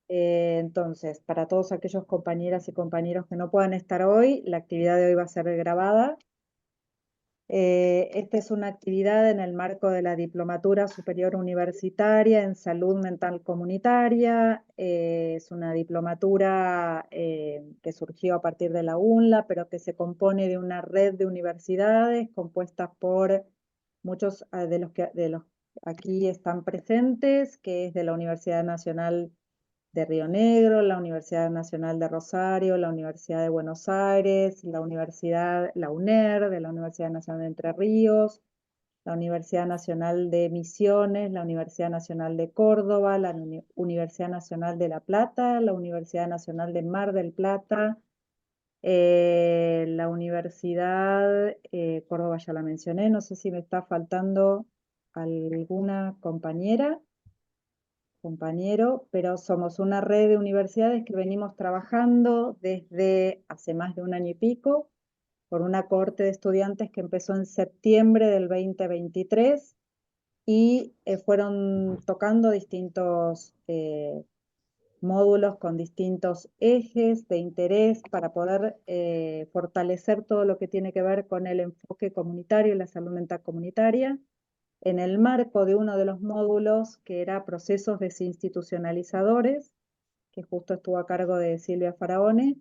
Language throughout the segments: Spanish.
Entonces, para todos aquellos compañeras y compañeros que no puedan estar hoy, la actividad de hoy va a ser grabada. Esta es una actividad en el marco de la Diplomatura Superior Universitaria en Salud Mental Comunitaria. Es una diplomatura que surgió a partir de la UNLA, pero que se compone de una red de universidades compuestas por muchos de los aquí están presentes, que es de la Universidad Nacional de Río Negro, la Universidad Nacional de Rosario, la Universidad de Buenos Aires, la UNER, de la Universidad Nacional de Entre Ríos, la Universidad Nacional de Misiones, la Universidad Nacional de Córdoba, la Universidad Nacional de La Plata, la Universidad Nacional de Mar del Plata, la Universidad Córdoba ya la mencioné, no sé si me está faltando alguna compañero, pero somos una red de universidades que venimos trabajando desde hace más de un año y pico, por una cohorte de estudiantes que empezó en septiembre del 2023 y fueron tocando distintos módulos con distintos ejes de interés para poder fortalecer todo lo que tiene que ver con el enfoque comunitario y la salud mental comunitaria en el marco de uno de los módulos que era procesos desinstitucionalizadores, que justo estuvo a cargo de Silvia Faraone.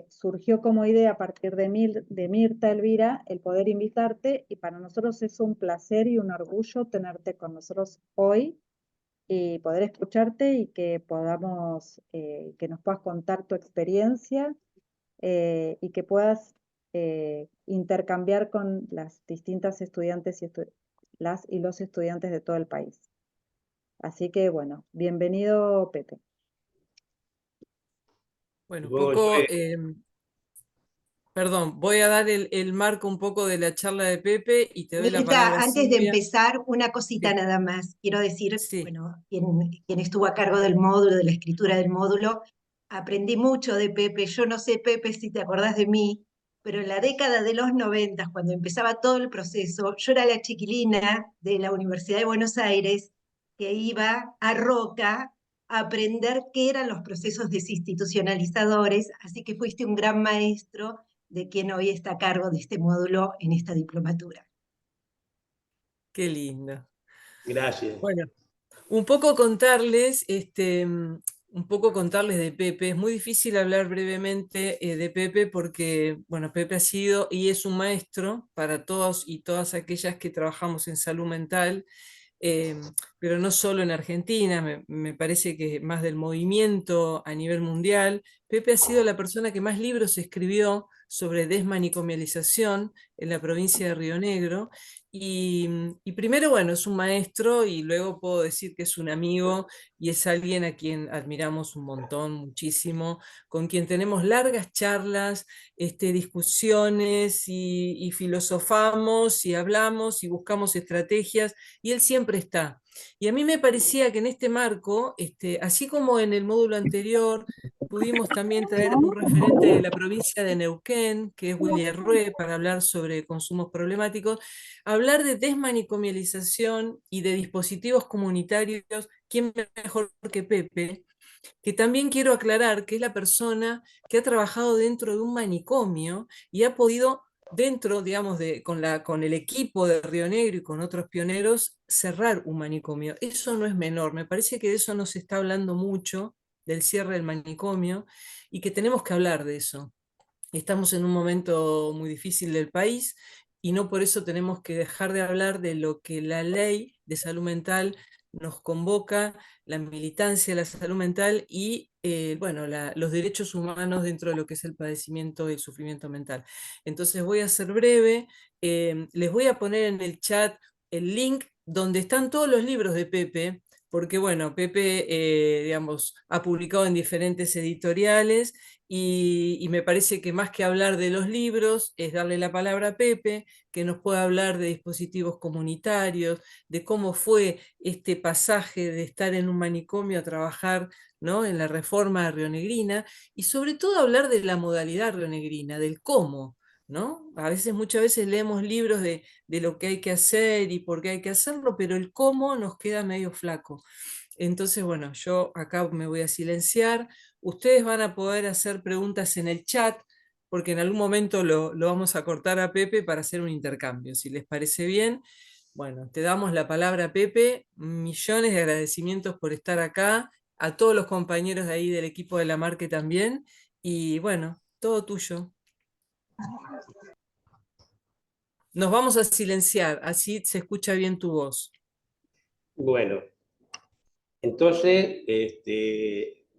Surgió como idea a partir de Mirta Elvira el poder invitarte, y para nosotros es un placer y un orgullo tenerte con nosotros hoy y poder escucharte y que podamos, que nos puedas contar tu experiencia y que puedas intercambiar con las distintas estudiantes y las y los estudiantes de todo el país. Así que bueno, bienvenido Pepe. Bueno, un Luego yo, poco, perdón, voy a dar el marco un poco de la charla de Pepe y te doy la palabra Mirta, a antes de Silvia. empezar, una cosita Sí, nada más. Quiero decir, sí, bueno, quien estuvo a cargo del módulo, de la escritura del módulo, aprendí mucho de Pepe. Yo no sé, Pepe, si te acordás de mí, pero en la década de los 90, cuando empezaba todo el proceso, yo era la chiquilina de la Universidad de Buenos Aires que iba a Roca a aprender qué eran los procesos desinstitucionalizadores, así que fuiste un gran maestro de quien hoy está a cargo de este módulo en esta diplomatura. qué lindo. gracias. Bueno, un poco contarles, un poco contarles de Pepe. Es muy difícil hablar brevemente de Pepe porque, bueno, Pepe ha sido y es un maestro para todos y todas aquellas que trabajamos en salud mental, eh, pero no solo en Argentina, me parece que más del movimiento a nivel mundial. Pepe ha sido la persona que más libros escribió sobre desmanicomialización en la provincia de Río Negro. Y primero, bueno, es un maestro y luego puedo decir que es un amigo y es alguien a quien admiramos un montón, muchísimo, con quien tenemos largas charlas, discusiones y filosofamos y hablamos y buscamos estrategias y él siempre está. Y a mí me parecía que en este marco, así como en el módulo anterior, pudimos también traer un referente de la provincia de Neuquén, que es William Rue, para hablar sobre consumos problemáticos. Hablar de desmanicomialización y de dispositivos comunitarios, ¿quién mejor que Pepe? Que también quiero aclarar que es la persona que ha trabajado dentro de un manicomio y ha podido, dentro, digamos, con el equipo de Río Negro y con otros pioneros, cerrar un manicomio. Eso no es menor, me parece que de eso no se está hablando mucho, del cierre del manicomio, y que tenemos que hablar de eso. Estamos en un momento muy difícil del país y no por eso tenemos que dejar de hablar de lo que la ley de salud mental nos convoca, la militancia de la salud mental y bueno, los derechos humanos dentro de lo que es el padecimiento y el sufrimiento mental. Entonces voy a ser breve, les voy a poner en el chat el link donde están todos los libros de Pepe, porque bueno, Pepe, digamos, ha publicado en diferentes editoriales y me parece que más que hablar de los libros es darle la palabra a Pepe, que nos pueda hablar de dispositivos comunitarios, de cómo fue este pasaje de estar en un manicomio a trabajar, ¿no?, en la reforma rionegrina, y sobre todo hablar de la modalidad rionegrina, del cómo. ¿No? Muchas veces leemos libros de lo que hay que hacer y por qué hay que hacerlo, pero el cómo nos queda medio flaco. Entonces, bueno, yo acá me voy a silenciar. Ustedes van a poder hacer preguntas en el chat, porque en algún momento lo vamos a cortar a Pepe para hacer un intercambio. Si les parece bien, bueno, te damos la palabra, Pepe. Millones de agradecimientos por estar acá, a todos los compañeros de ahí del equipo de la Marque también. Y bueno, todo tuyo. Nos vamos a silenciar, así se escucha bien tu voz. Bueno, entonces,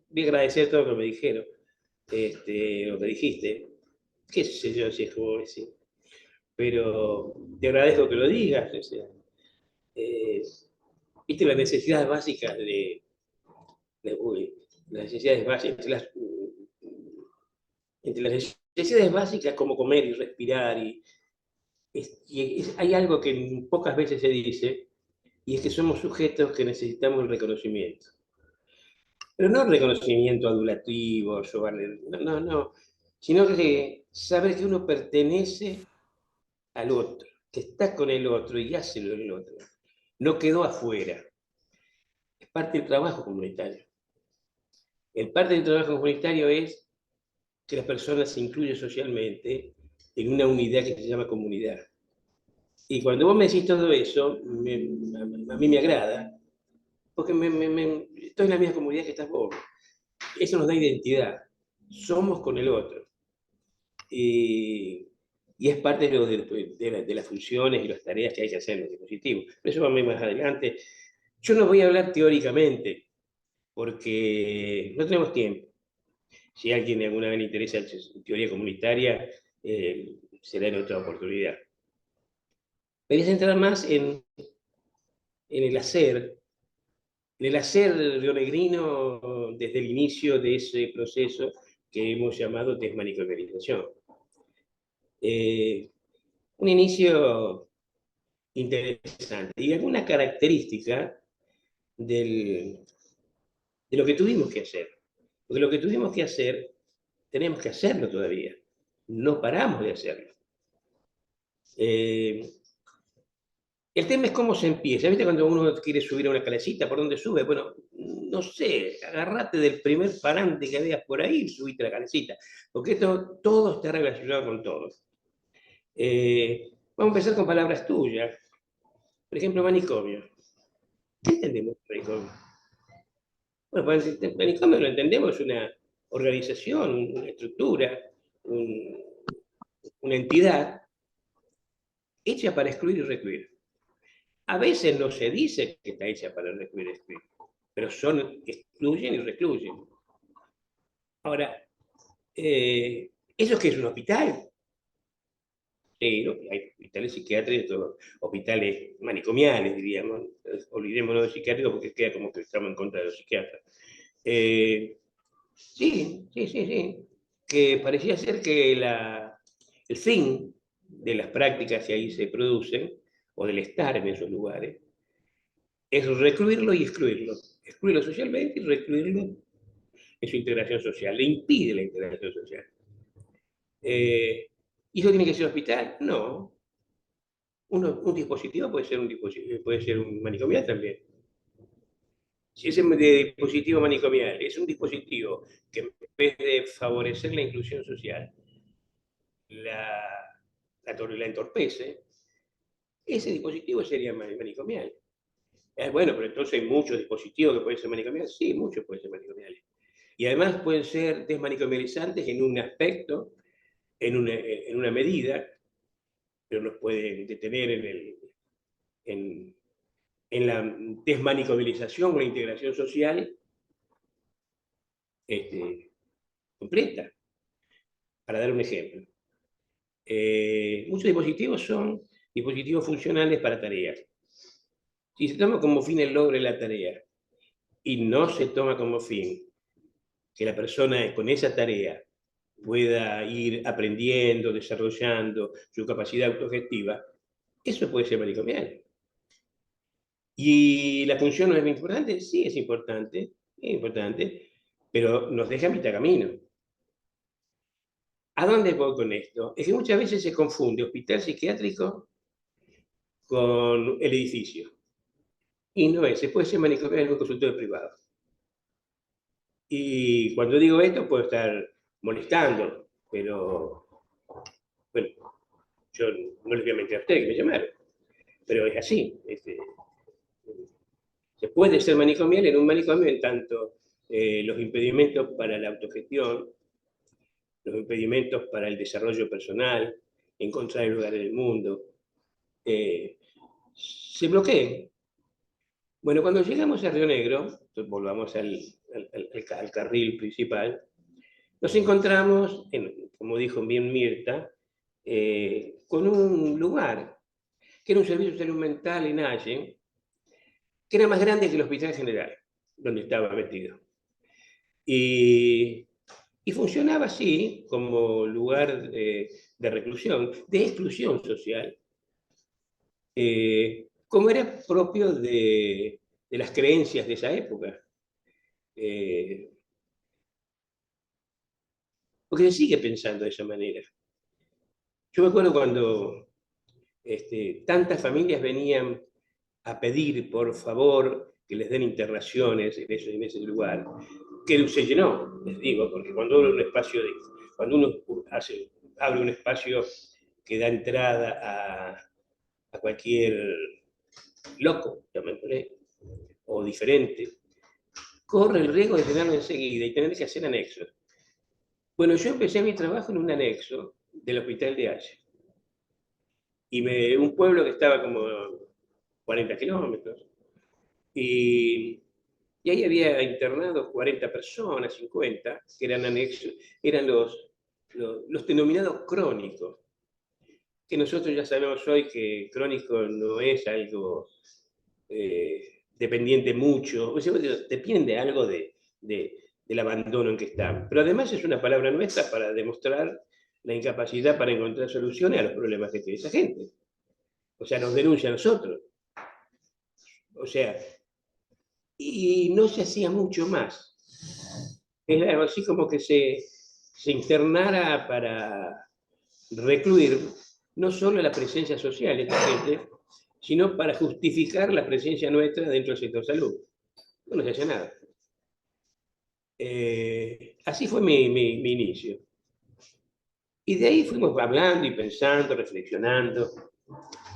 voy a agradecer todo lo que me dijeron, lo que dijiste. Qué sé yo si es como decir, pero te agradezco que lo digas. O sea, eh, viste las necesidades básicas uy, las necesidades básicas, entre las necesidades básicas como comer y respirar, hay algo que pocas veces se dice, y es que somos sujetos que necesitamos el reconocimiento. Pero no reconocimiento adulativo, no, sino que saber que uno pertenece al otro, que está con el otro y hace lo del otro. No quedó afuera. Es parte del trabajo comunitario. El parte del trabajo comunitario es que las personas se incluyen socialmente en una unidad que se llama comunidad. Y cuando vos me decís todo eso, a mí me agrada, porque estoy en la misma comunidad que estás vos. Eso nos da identidad. Somos con el otro. Y es parte de las funciones y las tareas que hay que hacer en los dispositivos. Pero eso va más adelante. Yo no voy a hablar teóricamente, porque no tenemos tiempo. Si a alguien alguna vez le interesa teoría comunitaria, será en otra oportunidad. Me voy a centrar más en el hacer rionegrino desde el inicio de ese proceso que hemos llamado desmanicomialización. Un inicio interesante y alguna característica de lo que tuvimos que hacer. Porque lo que tuvimos que hacer, tenemos que hacerlo todavía. No paramos de hacerlo. El tema es cómo se empieza. ¿Viste cuando uno quiere subir a una calecita? ¿Por dónde sube? Bueno, no sé, agarrate del primer parante que veas por ahí y subite a la calecita. Porque esto todo está relacionado con todo. Vamos a empezar con palabras tuyas. Por ejemplo, manicomio. ¿Qué entendemos por manicomio? Bueno, pues el manicomio lo entendemos, es una organización, una estructura, una entidad hecha para excluir y recluir. A veces no se dice que está hecha para recluir y excluir, pero excluyen y recluyen. Ahora, ¿eso qué es un hospital? Sí, ¿no? Hay hospitales psiquiátricos, hospitales manicomiales, diríamos. Olvidémonos de psiquiátricos porque queda como que estamos en contra de los psiquiatras. Sí. Que parecía ser que el fin de las prácticas que ahí se producen, o del estar en esos lugares, es recluirlo y excluirlo. Excluirlo socialmente y recluirlo en su integración social. Le impide la integración social. ¿Y eso tiene que ser hospital? No. Un dispositivo puede ser un manicomial también. Si ese dispositivo manicomial es un dispositivo que en vez de favorecer la inclusión social, la entorpece, ese dispositivo sería manicomial. Bueno, pero entonces hay muchos dispositivos que pueden ser manicomiales. Sí, muchos pueden ser manicomiales. Y además pueden ser desmanicomializantes en un aspecto, en una medida, pero nos pueden detener en la desmanicomilización o la integración social completa. Para dar un ejemplo. Muchos dispositivos son dispositivos funcionales para tareas. Si se toma como fin el logro de la tarea y no se toma como fin que la persona con esa tarea pueda ir aprendiendo, desarrollando su capacidad autogestiva, eso puede ser manicomial. ¿Y la función no es importante? Sí, es importante, pero nos deja a mitad camino. ¿A dónde voy con esto? Es que muchas veces se confunde hospital psiquiátrico con el edificio. Y no es, se puede ser manicomial en un consultorio privado. Y cuando digo esto puedo estar molestando, pero bueno, yo no les voy a mentir a ustedes que me llamaron, pero es así. Se puede ser manicomial en un manicomio en tanto los impedimentos para la autogestión, los impedimentos para el desarrollo personal, encontrar el lugar en el mundo, se bloqueen. Bueno, cuando llegamos a Río Negro, volvamos al carril principal, nos encontramos, como dijo bien Mirta, con un lugar que era un servicio de salud mental en Allen, que era más grande que el Hospital General, donde estaba metido. Y funcionaba así como lugar de reclusión, de exclusión social, como era propio de las creencias de esa época. Porque se sigue pensando de esa manera. Yo me acuerdo cuando tantas familias venían a pedir, por favor, que les den internaciones en ese lugar, que se llenó, les digo, porque cuando uno, cuando uno abre un espacio que da entrada a cualquier loco, llamémosle, o diferente, corre el riesgo de llenarlo enseguida y tener que hacer anexos. Bueno, yo empecé mi trabajo en un anexo del Hospital de Allen. Y un pueblo que estaba como 40 kilómetros. Y ahí había internados 40 personas, 50, que eran anexos, eran los denominados crónicos, que nosotros ya sabemos hoy que crónico no es algo dependiente mucho, o sea, depende algo del abandono en que están. Pero además es una palabra nuestra para demostrar la incapacidad para encontrar soluciones a los problemas que tiene esa gente. O sea, nos denuncia a nosotros. O sea, y no se hacía mucho más. Era algo así como que se internara para recluir no solo la presencia social de esta gente, sino para justificar la presencia nuestra dentro del sector salud. No se hacía nada. Así fue mi inicio. Y de ahí fuimos hablando y pensando, reflexionando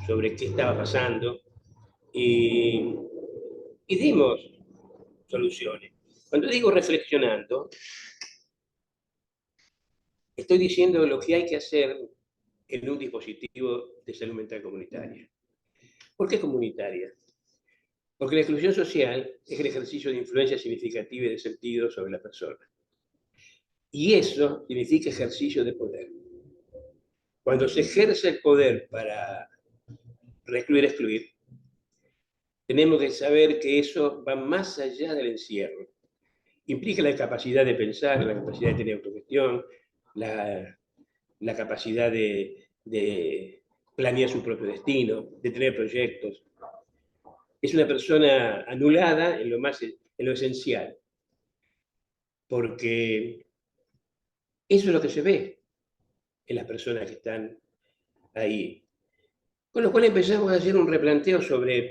sobre qué estaba pasando y dimos soluciones. Cuando digo reflexionando, estoy diciendo lo que hay que hacer en un dispositivo de salud mental comunitaria. ¿Por qué comunitaria? Porque la exclusión social es el ejercicio de influencia significativa y de sentido sobre la persona. Y eso significa ejercicio de poder. Cuando se ejerce el poder para recluir, excluir, tenemos que saber que eso va más allá del encierro. Implica la capacidad de pensar, la capacidad de tener autogestión, la capacidad de planear su propio destino, de tener proyectos. Es una persona anulada en lo esencial, porque eso es lo que se ve en las personas que están ahí. Con lo cual empezamos a hacer un replanteo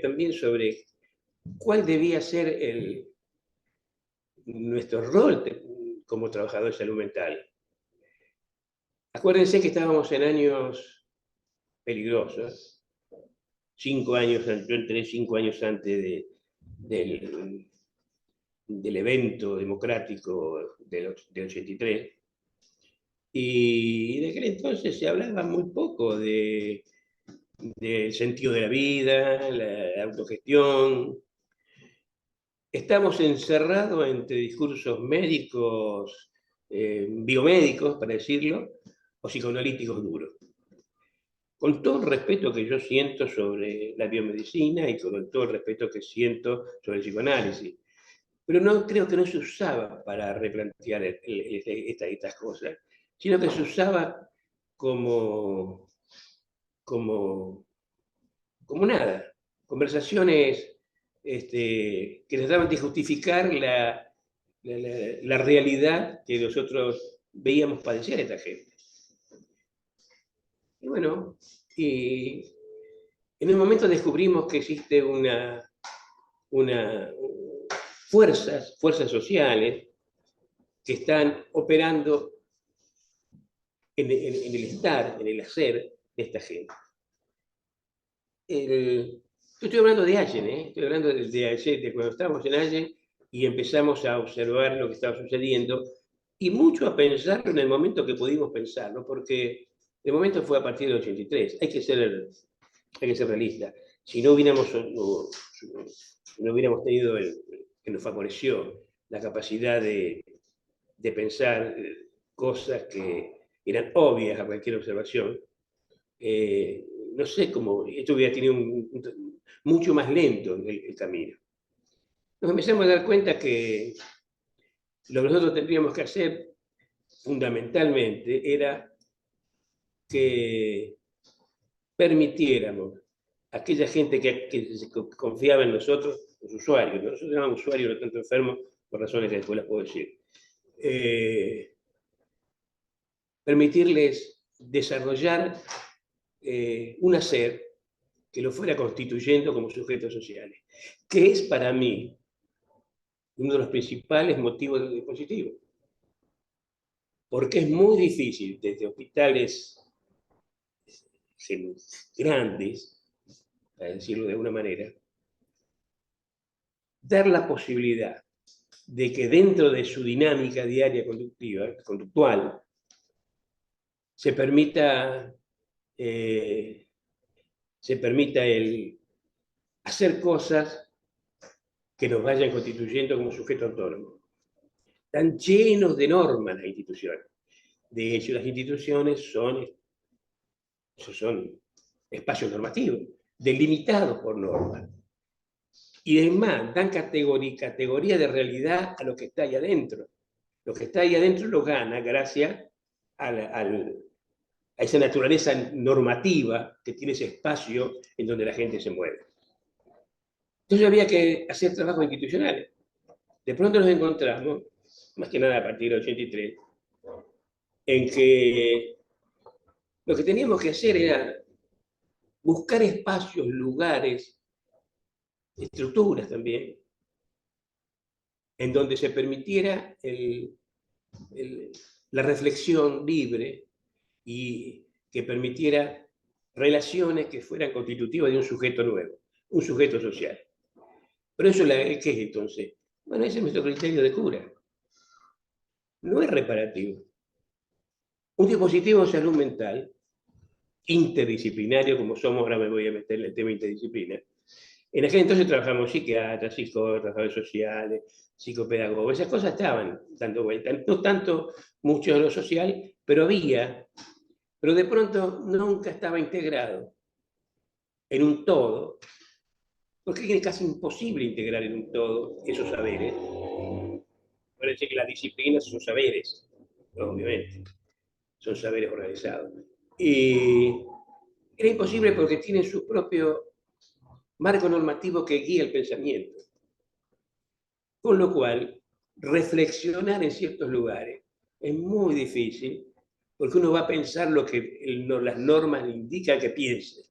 también sobre cuál debía ser nuestro rol como trabajador de salud mental. Acuérdense que estábamos en años peligrosos. 5 años, yo entré 5 años antes del evento democrático del 83, y de aquel entonces se hablaba muy poco del sentido de la vida, la autogestión. Estamos encerrados entre discursos médicos, biomédicos, para decirlo, o psicoanalíticos duros. Con todo el respeto que yo siento sobre la biomedicina y con todo el respeto que siento sobre el psicoanálisis. Pero no creo que no se usaba para replantear estas cosas, sino que se usaba como nada. Conversaciones que trataban de justificar la realidad que nosotros veíamos padecer a esta gente. Y bueno, en un momento descubrimos que existe una fuerzas sociales que están operando en el estar, en el hacer de esta gente. Yo estoy hablando de Allen, estoy hablando de cuando estábamos en Allen y empezamos a observar lo que estaba sucediendo y mucho a pensarlo en el momento que pudimos pensarlo, porque el momento fue a partir del 83. Hay que ser realista. Si no hubiéramos tenido que nos favoreció la capacidad de pensar cosas que eran obvias a cualquier observación, no sé cómo, esto hubiera tenido mucho más lento el camino. Nos empezamos a dar cuenta que lo que nosotros tendríamos que hacer fundamentalmente era que permitiéramos a aquella gente que confiaba en nosotros, los usuarios, nosotros llamamos usuarios, no tanto enfermos, por razones que después las puedo decir, permitirles desarrollar un hacer que lo fuera constituyendo como sujetos sociales, que es para mí uno de los principales motivos del dispositivo. Porque es muy difícil desde hospitales grandes, para decirlo de alguna manera, dar la posibilidad de que dentro de su dinámica diaria conductual, se permita el hacer cosas que nos vayan constituyendo como sujeto autónomo. Están llenos de normas las instituciones. De hecho, las instituciones son espacios normativos, delimitados por normas. Y además dan categoría de realidad a lo que está ahí adentro. Lo que está ahí adentro lo gana gracias a esa naturaleza normativa que tiene ese espacio en donde la gente se mueve. Entonces había que hacer trabajos institucionales. De pronto nos encontramos, más que nada a partir del 83, en que lo que teníamos que hacer era buscar espacios, lugares, estructuras también, en donde se permitiera la reflexión libre y que permitiera relaciones que fueran constitutivas de un sujeto nuevo, un sujeto social. Pero eso, ¿qué es entonces? Bueno, ese es nuestro criterio de cura. No es reparativo. Un dispositivo de salud mental, interdisciplinario, como somos, ahora me voy a meter en el tema interdisciplina. En aquel entonces trabajamos psiquiatras, psicólogos, trabajadores sociales, psicopedagogos, esas cosas estaban dando vuelta. No tanto mucho de lo social, pero había, pero de pronto nunca estaba integrado en un todo, porque es casi imposible integrar en un todo esos saberes. Parece que las disciplinas son saberes, obviamente, son saberes organizados. Y era imposible porque tienen su propio marco normativo que guía el pensamiento. Con lo cual, reflexionar en ciertos lugares es muy difícil porque uno va a pensar lo que las normas indican que piense.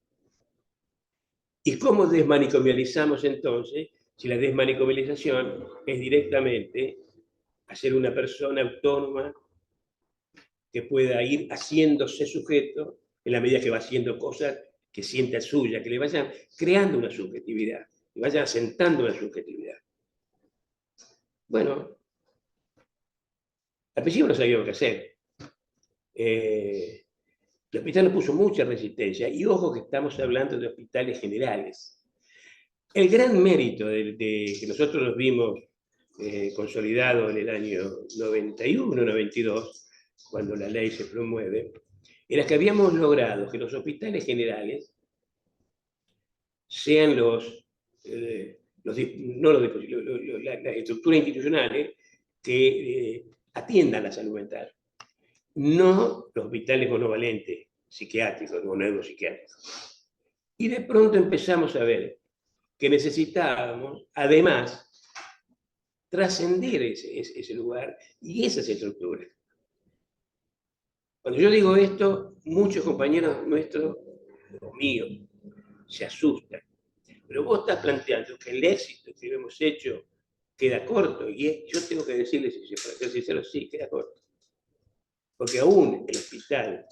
¿Y cómo desmanicomializamos entonces? Si la desmanicomialización es directamente hacer una persona autónoma que pueda ir haciéndose sujeto en la medida que va haciendo cosas que sienta suya, que le vayan creando una subjetividad, que vayan asentando una subjetividad. Bueno, al principio no sabíamos qué hacer. El hospital nos puso mucha resistencia, y ojo que estamos hablando de hospitales generales. El gran mérito que nosotros nos vimos consolidado en el año 91, 92, cuando la ley se promueve, era que habíamos logrado que los hospitales generales sean las estructuras institucionales que atiendan la salud mental. No los hospitales monovalentes psiquiátricos o neuropsiquiátricos. Y de pronto empezamos a ver que necesitábamos, además, trascender ese lugar y esas estructuras. Cuando yo digo esto, muchos compañeros nuestros, los míos, se asustan. Pero vos estás planteando que el éxito que hemos hecho queda corto, y yo tengo que decirles, para ser sincero, sí, queda corto. Porque aún el hospital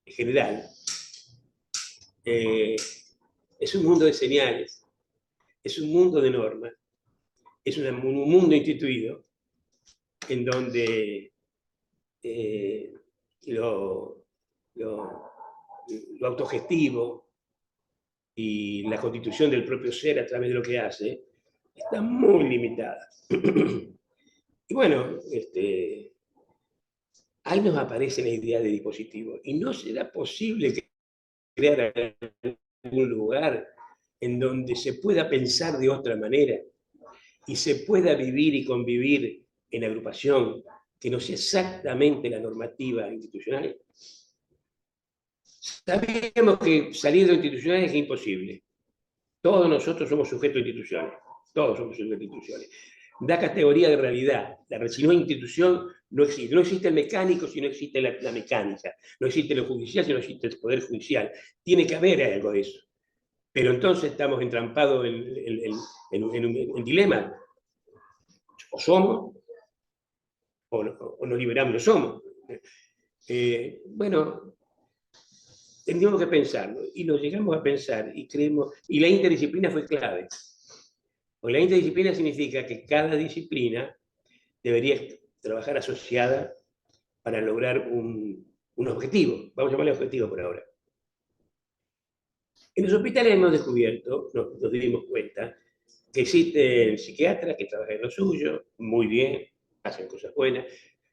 en general es un mundo de señales, es un mundo de normas, es un mundo instituido en donde lo autogestivo y la constitución del propio ser a través de lo que hace está muy limitada. Y bueno, ahí nos aparece la idea de dispositivo. Y no será posible crear algún lugar en donde se pueda pensar de otra manera y se pueda vivir y convivir en agrupación que no sea exactamente la normativa institucional. Sabemos que salir de lo institucional es imposible. Todos nosotros somos sujetos de instituciones. Todos somos sujetos de instituciones. Da categoría de realidad. Si no hay institución, no existe. No existe el mecánico si no existe la mecánica. No existe lo judicial si no existe el poder judicial. Tiene que haber algo de eso. Pero entonces estamos entrampados en un dilema. O somos, o nos liberamos, no somos. Bueno, teníamos que pensarlo, y lo llegamos a pensar, y creemos, y la interdisciplina fue clave. Porque la interdisciplina significa que cada disciplina debería trabajar asociada para lograr un objetivo. Vamos a llamarle objetivo por ahora. En los hospitales hemos descubierto, nos dimos cuenta, que existen psiquiatras que trabajan en lo suyo, muy bien, hacen cosas buenas,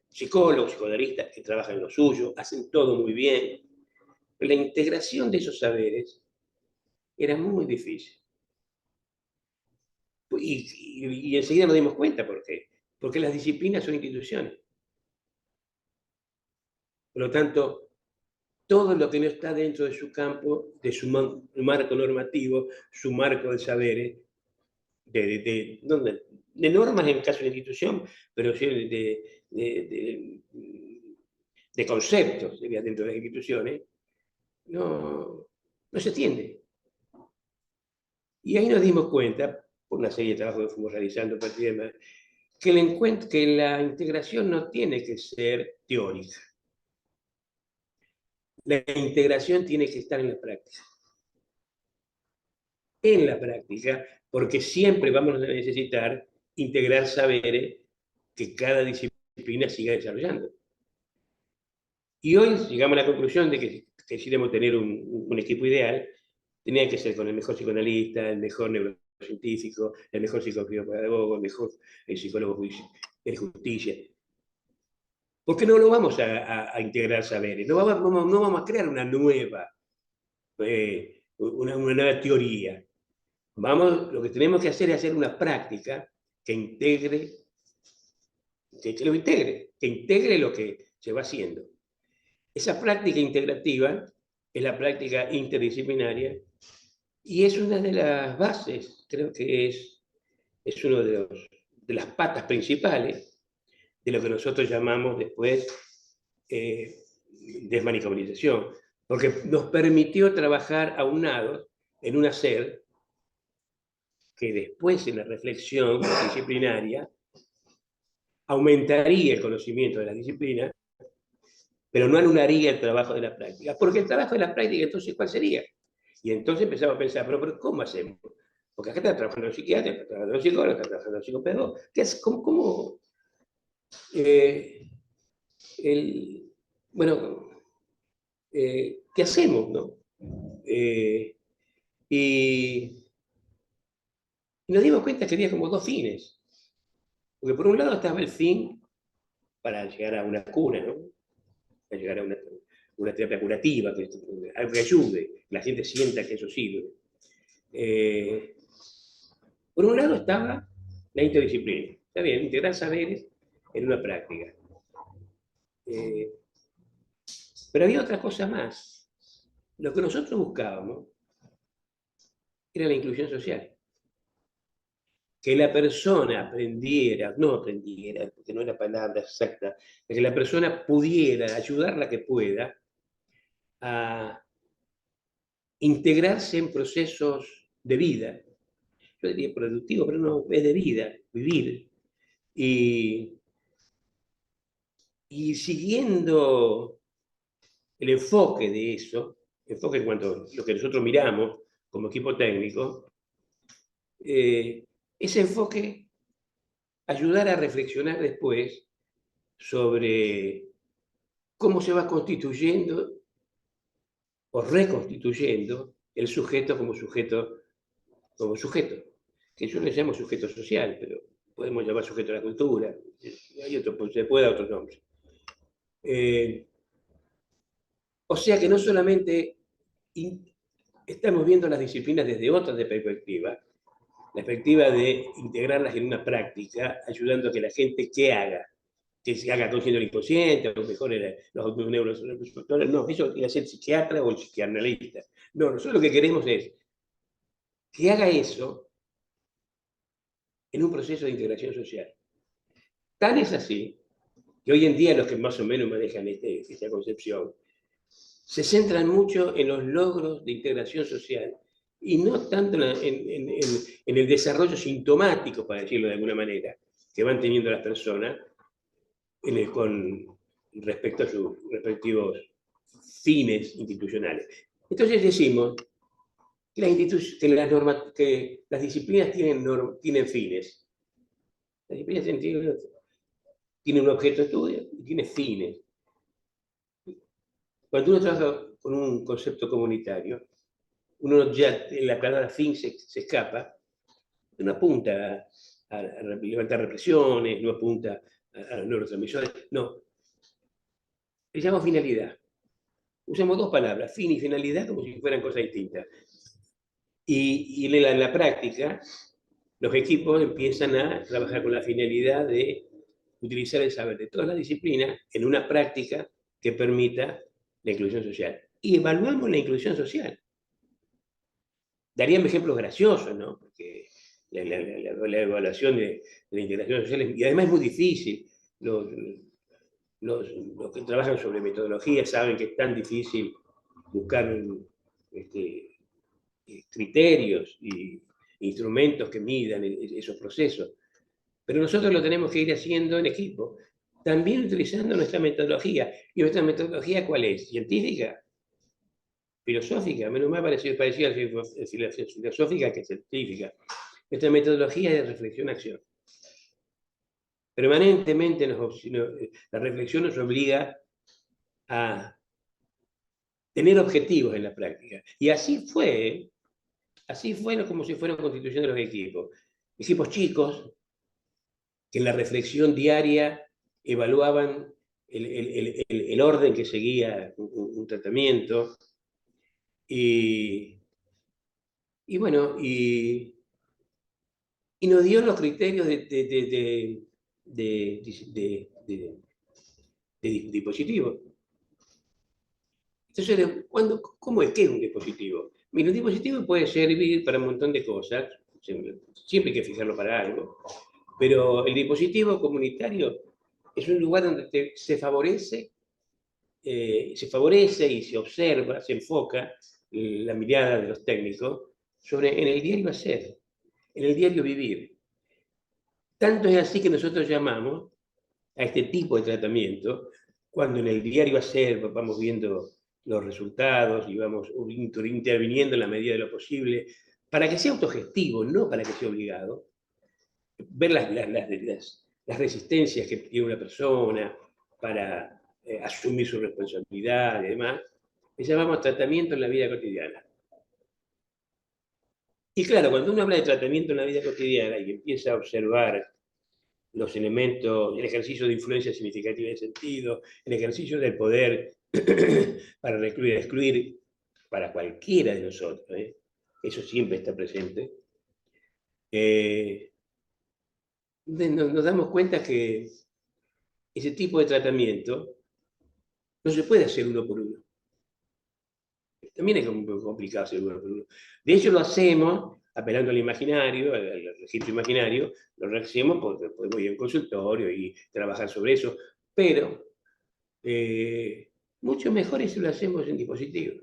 psicólogos, psicoanalistas que trabajan en lo suyo, hacen todo muy bien. Pero la integración de esos saberes era muy difícil. Y enseguida nos dimos cuenta por qué. Porque las disciplinas son instituciones. Por lo tanto, todo lo que no está dentro de su campo, de su marco normativo, su marco de saberes, de normas en el caso de la institución, pero sí de conceptos dentro de las instituciones, no se entiende. Y ahí nos dimos cuenta, por una serie de trabajos que fuimos realizando, que la integración no tiene que ser teórica. La integración tiene que estar en la práctica. En la práctica, porque siempre vamos a necesitar integrar saberes que cada disciplina siga desarrollando. Y hoy llegamos a la conclusión de que quisiéramos tener un equipo ideal, tenía que ser con el mejor psicoanalista, el mejor neurocientífico, el mejor psicopedagogo, el mejor psicólogo de justicia. Porque no lo vamos a integrar saberes, no vamos a crear una nueva teoría. Lo que tenemos que hacer es hacer una práctica que integre lo que se va haciendo. Esa práctica integrativa es la práctica interdisciplinaria y es una de las bases, creo que es una de las patas principales de lo que nosotros llamamos después desmanicabilización, porque nos permitió trabajar aunados en un hacer que después en la reflexión disciplinaria aumentaría el conocimiento de la disciplina, pero no anularía el trabajo de la práctica. Porque el trabajo de la práctica, entonces, ¿cuál sería? Y entonces empezamos a pensar, pero ¿cómo hacemos? Porque acá está trabajando el psiquiatra, está trabajando el psicólogo, está trabajando el psicopedagogo. ¿Qué hacemos, no? Y nos dimos cuenta que había como dos fines. Porque por un lado estaba el fin para llegar a una cura, ¿no? Para llegar a una terapia curativa, algo que ayude, que la gente sienta que eso sirve. Por un lado estaba la interdisciplina. Está bien, integrar saberes en una práctica. Pero había otra cosa más. Lo que nosotros buscábamos era la inclusión social. Que la persona aprendiera, porque no es la palabra exacta, que la persona pudiera ayudarla que pueda a integrarse en procesos de vida. Yo diría productivo, pero no, es de vida, vivir. Y siguiendo el enfoque de eso, enfoque en cuanto a lo que nosotros miramos como equipo técnico, ese enfoque ayudar a reflexionar después sobre cómo se va constituyendo o reconstituyendo el sujeto como sujeto, que yo le llamo sujeto social, pero podemos llamar sujeto de la cultura, hay otro, se puede dar otros nombres. O sea que no solamente estamos viendo las disciplinas desde otra perspectiva, la perspectiva de integrarlas en una práctica, ayudando a que la gente que haga, que se haga consciente del inconsciente, o mejor los neuroreceptores, no, eso tiene que ser el psiquiatra o el psicoanalista. No, nosotros lo que queremos es que haga eso en un proceso de integración social. Tan es así que hoy en día los que más o menos manejan esta concepción se centran mucho en los logros de integración social y no tanto en el desarrollo sintomático, para decirlo de alguna manera, que van teniendo las personas con respecto a sus respectivos fines institucionales. Entonces decimos que las disciplinas tienen fines. Las disciplinas tienen un objeto de estudio y tienen fines. Cuando uno trabaja con un concepto comunitario, uno ya en la palabra fin se escapa, no apunta a levantar represiones, no apunta a neurotransmisores, no. Le llamamos finalidad. Usamos dos palabras, fin y finalidad, como si fueran cosas distintas. Y en la práctica, los equipos empiezan a trabajar con la finalidad de utilizar el saber de todas las disciplinas en una práctica que permita la inclusión social. Y evaluamos la inclusión social. Darían ejemplos graciosos, ¿no? Porque la evaluación de la integración social, y además es muy difícil. Los que trabajan sobre metodología saben que es tan difícil buscar criterios e instrumentos que midan esos procesos. Pero nosotros lo tenemos que ir haciendo en equipo, también utilizando nuestra metodología. ¿Y nuestra metodología cuál es? ¿Científica? ¿Filosófica? Menos mal parecida a la filosófica que científica. Nuestra metodología es de reflexión-acción. Permanentemente la reflexión nos obliga a tener objetivos en la práctica. Y así fue como se fueron constituyendo los equipos. Equipos chicos que en la reflexión diaria evaluaban el orden que seguía un tratamiento. Y bueno, y nos dio los criterios de dispositivo. Entonces, ¿cómo es? ¿Qué es un dispositivo? Mira, un dispositivo puede servir para un montón de cosas, siempre hay que fijarlo para algo, pero el dispositivo comunitario es un lugar donde se favorece y se observa, se enfoca la mirada de los técnicos en el diario hacer, en el diario vivir. Tanto es así que nosotros llamamos a este tipo de tratamiento, cuando en el diario hacer vamos viendo los resultados y vamos interviniendo en la medida de lo posible, para que sea autogestivo, no para que sea obligado, ver las resistencias que tiene una persona para asumir su responsabilidad y demás, le llamamos tratamiento en la vida cotidiana. Y claro, cuando uno habla de tratamiento en la vida cotidiana y empieza a observar los elementos, el ejercicio de influencia significativa de sentido, el ejercicio del poder para recluir, excluir, para cualquiera de nosotros, eso siempre está presente, nos damos cuenta que ese tipo de tratamiento no se puede hacer uno por uno. También es complicado hacer uno por uno. De hecho, lo hacemos apelando al imaginario, al registro imaginario, lo hacemos porque podemos ir a un consultorio y trabajar sobre eso, pero mucho mejor es si lo hacemos en dispositivo.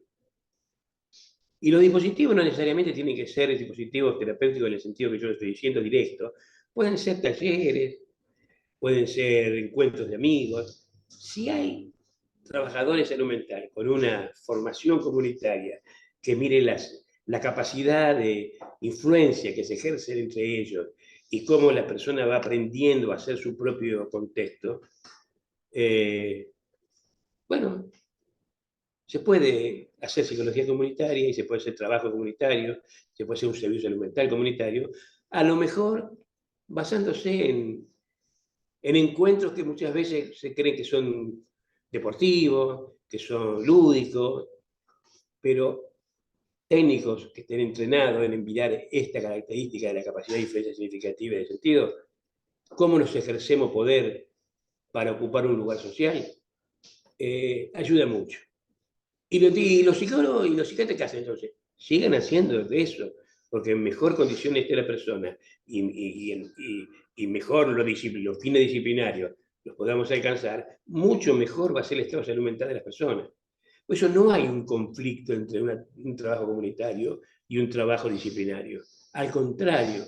Y los dispositivos no necesariamente tienen que ser dispositivos terapéuticos en el sentido que yo lo estoy diciendo directo. Pueden ser talleres, pueden ser encuentros de amigos. Si hay trabajadores de salud mental con una formación comunitaria que mire la capacidad de influencia que se ejerce entre ellos y cómo la persona va aprendiendo a hacer su propio contexto, bueno, se puede hacer psicología comunitaria y se puede hacer trabajo comunitario, se puede hacer un servicio salud mental comunitario, a lo mejor basándose en encuentros que muchas veces se creen que son deportivos, que son lúdicos, pero técnicos que estén entrenados en enviar esta característica de la capacidad de influencia significativa y de sentido, cómo nos ejercemos poder para ocupar un lugar social, ayuda mucho. Y los psicólogos y los psiquiatras, ¿qué hacen entonces? Sigan haciendo de eso, porque en mejor condición esté la persona y mejor los fines disciplinarios los podamos alcanzar, mucho mejor va a ser el estado de salud mental de las personas. Por eso no hay un conflicto entre un trabajo comunitario y un trabajo disciplinario. Al contrario,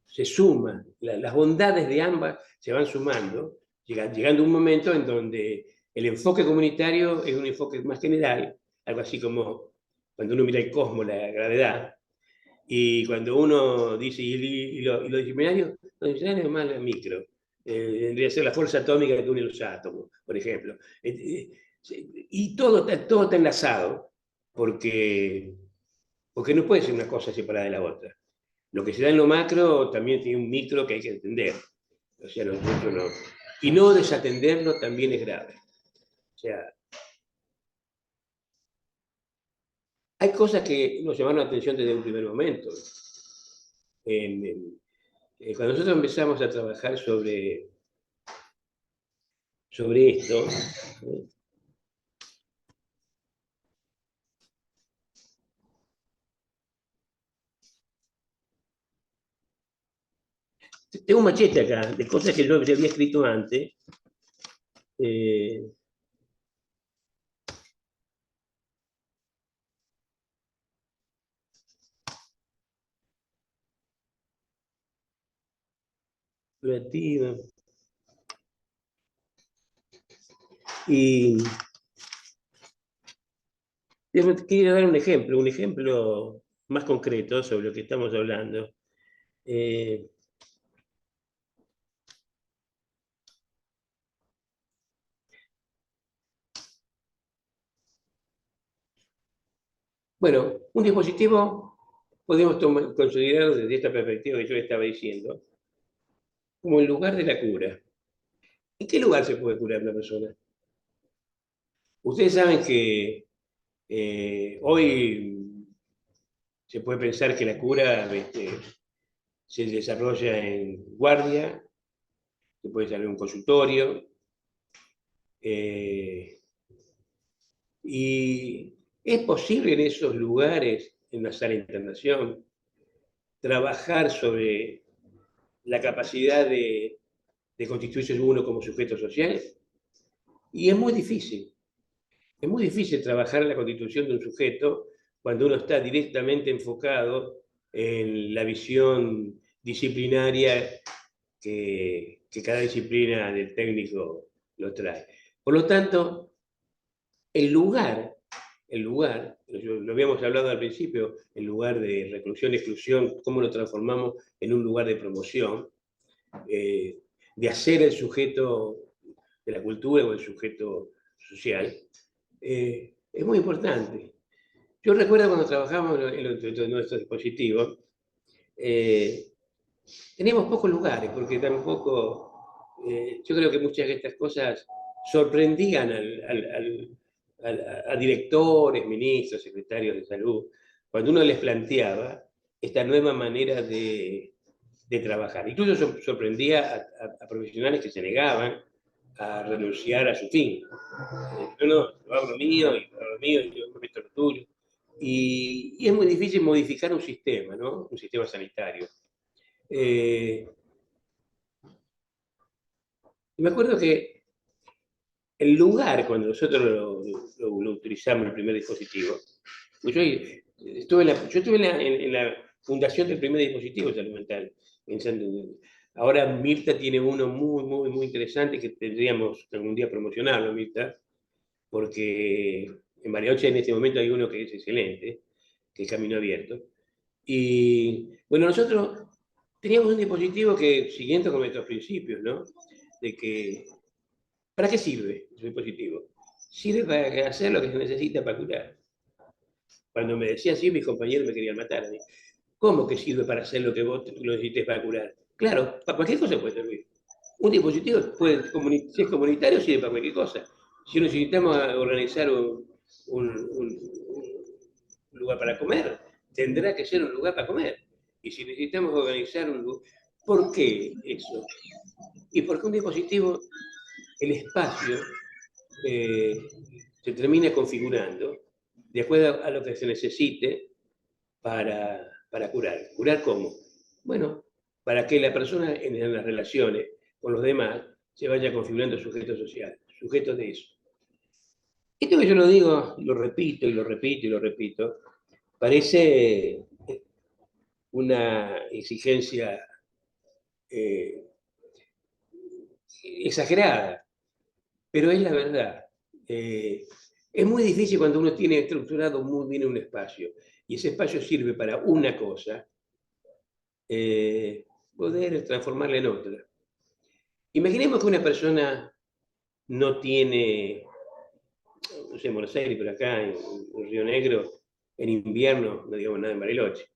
se suman, las bondades de ambas se van sumando, llegando a un momento en donde el enfoque comunitario es un enfoque más general, algo así como cuando uno mira el cosmos, la gravedad, y cuando uno dice, ¿y lo disciplinario? Lo disciplinario es más la micro. Tendría que ser la fuerza atómica que une los átomos, por ejemplo. Y todo está enlazado, porque no puede ser una cosa separada de la otra. Lo que se da en lo macro también tiene un micro que hay que entender. O sea, nosotros no. Y no desatenderlo también es grave. O sea, hay cosas que nos llamaron la atención desde un primer momento. Cuando nosotros empezamos a trabajar sobre esto, tengo un machete acá de cosas que yo había escrito antes. Creativa. Y quiero dar un ejemplo más concreto sobre lo que estamos hablando. Bueno, un dispositivo podemos considerarlo desde esta perspectiva que yo le estaba diciendo, como el lugar de la cura. ¿En qué lugar se puede curar una persona? Ustedes saben que hoy se puede pensar que la cura se desarrolla en guardia, se puede desarrollar en un consultorio, y es posible en esos lugares, en una sala de internación, trabajar sobre la capacidad de constituirse uno como sujeto social. Y es muy difícil. Es muy difícil trabajar en la constitución de un sujeto cuando uno está directamente enfocado en la visión disciplinaria que cada disciplina del técnico lo trae. Por lo tanto, el lugar, lo habíamos hablado al principio, el lugar de reclusión y exclusión, cómo lo transformamos en un lugar de promoción, de hacer el sujeto de la cultura o el sujeto social, es muy importante. Yo recuerdo cuando trabajamos en nuestros dispositivos, teníamos pocos lugares, porque tampoco, yo creo que muchas de estas cosas sorprendían a directores, ministros, secretarios de salud, cuando uno les planteaba esta nueva manera de trabajar. Incluso sorprendía a profesionales que se negaban a renunciar a su fin. No, yo hago lo mío, y hago lo mío, y yo me meto lo tuyo. Y es muy difícil modificar un sistema, ¿no? Un sistema sanitario. Me acuerdo que el lugar, cuando nosotros lo utilizamos, el primer dispositivo, pues yo yo estuve en la fundación del primer dispositivo de salud mental. Ahora Mirta tiene uno muy interesante que tendríamos algún día promocionarlo, Mirta, porque en Bariloche en este momento hay uno que es excelente, que es Camino Abierto. Y bueno, nosotros teníamos un dispositivo que, siguiendo con nuestros principios, ¿no? De que, ¿para qué sirve ese dispositivo? Sirve para hacer lo que se necesita para curar. Cuando me decía así, mis compañeros me querían matar. ¿Cómo que sirve para hacer lo que vos lo necesites para curar? Claro, para cualquier cosa puede servir. Un dispositivo puede, si es comunitario, sirve para cualquier cosa. Si necesitamos organizar un lugar para comer, tendrá que ser un lugar para comer. Y si necesitamos organizar un lugar, ¿por qué eso? Y porque un dispositivo, el espacio, se termina configurando de acuerdo a lo que se necesite para curar. ¿Curar cómo? Bueno, para que la persona en las relaciones con los demás se vaya configurando sujeto social, sujeto de eso. Esto que yo lo digo, lo repito y lo repito y lo repito, parece una exigencia exagerada, pero es la verdad. Es muy difícil cuando uno tiene estructurado muy bien un espacio y ese espacio sirve para una cosa, poder transformarla en otra. Imaginemos que una persona no tiene, no sé, en Buenos Aires, pero acá en Río Negro, en invierno, no digamos nada en Bariloche,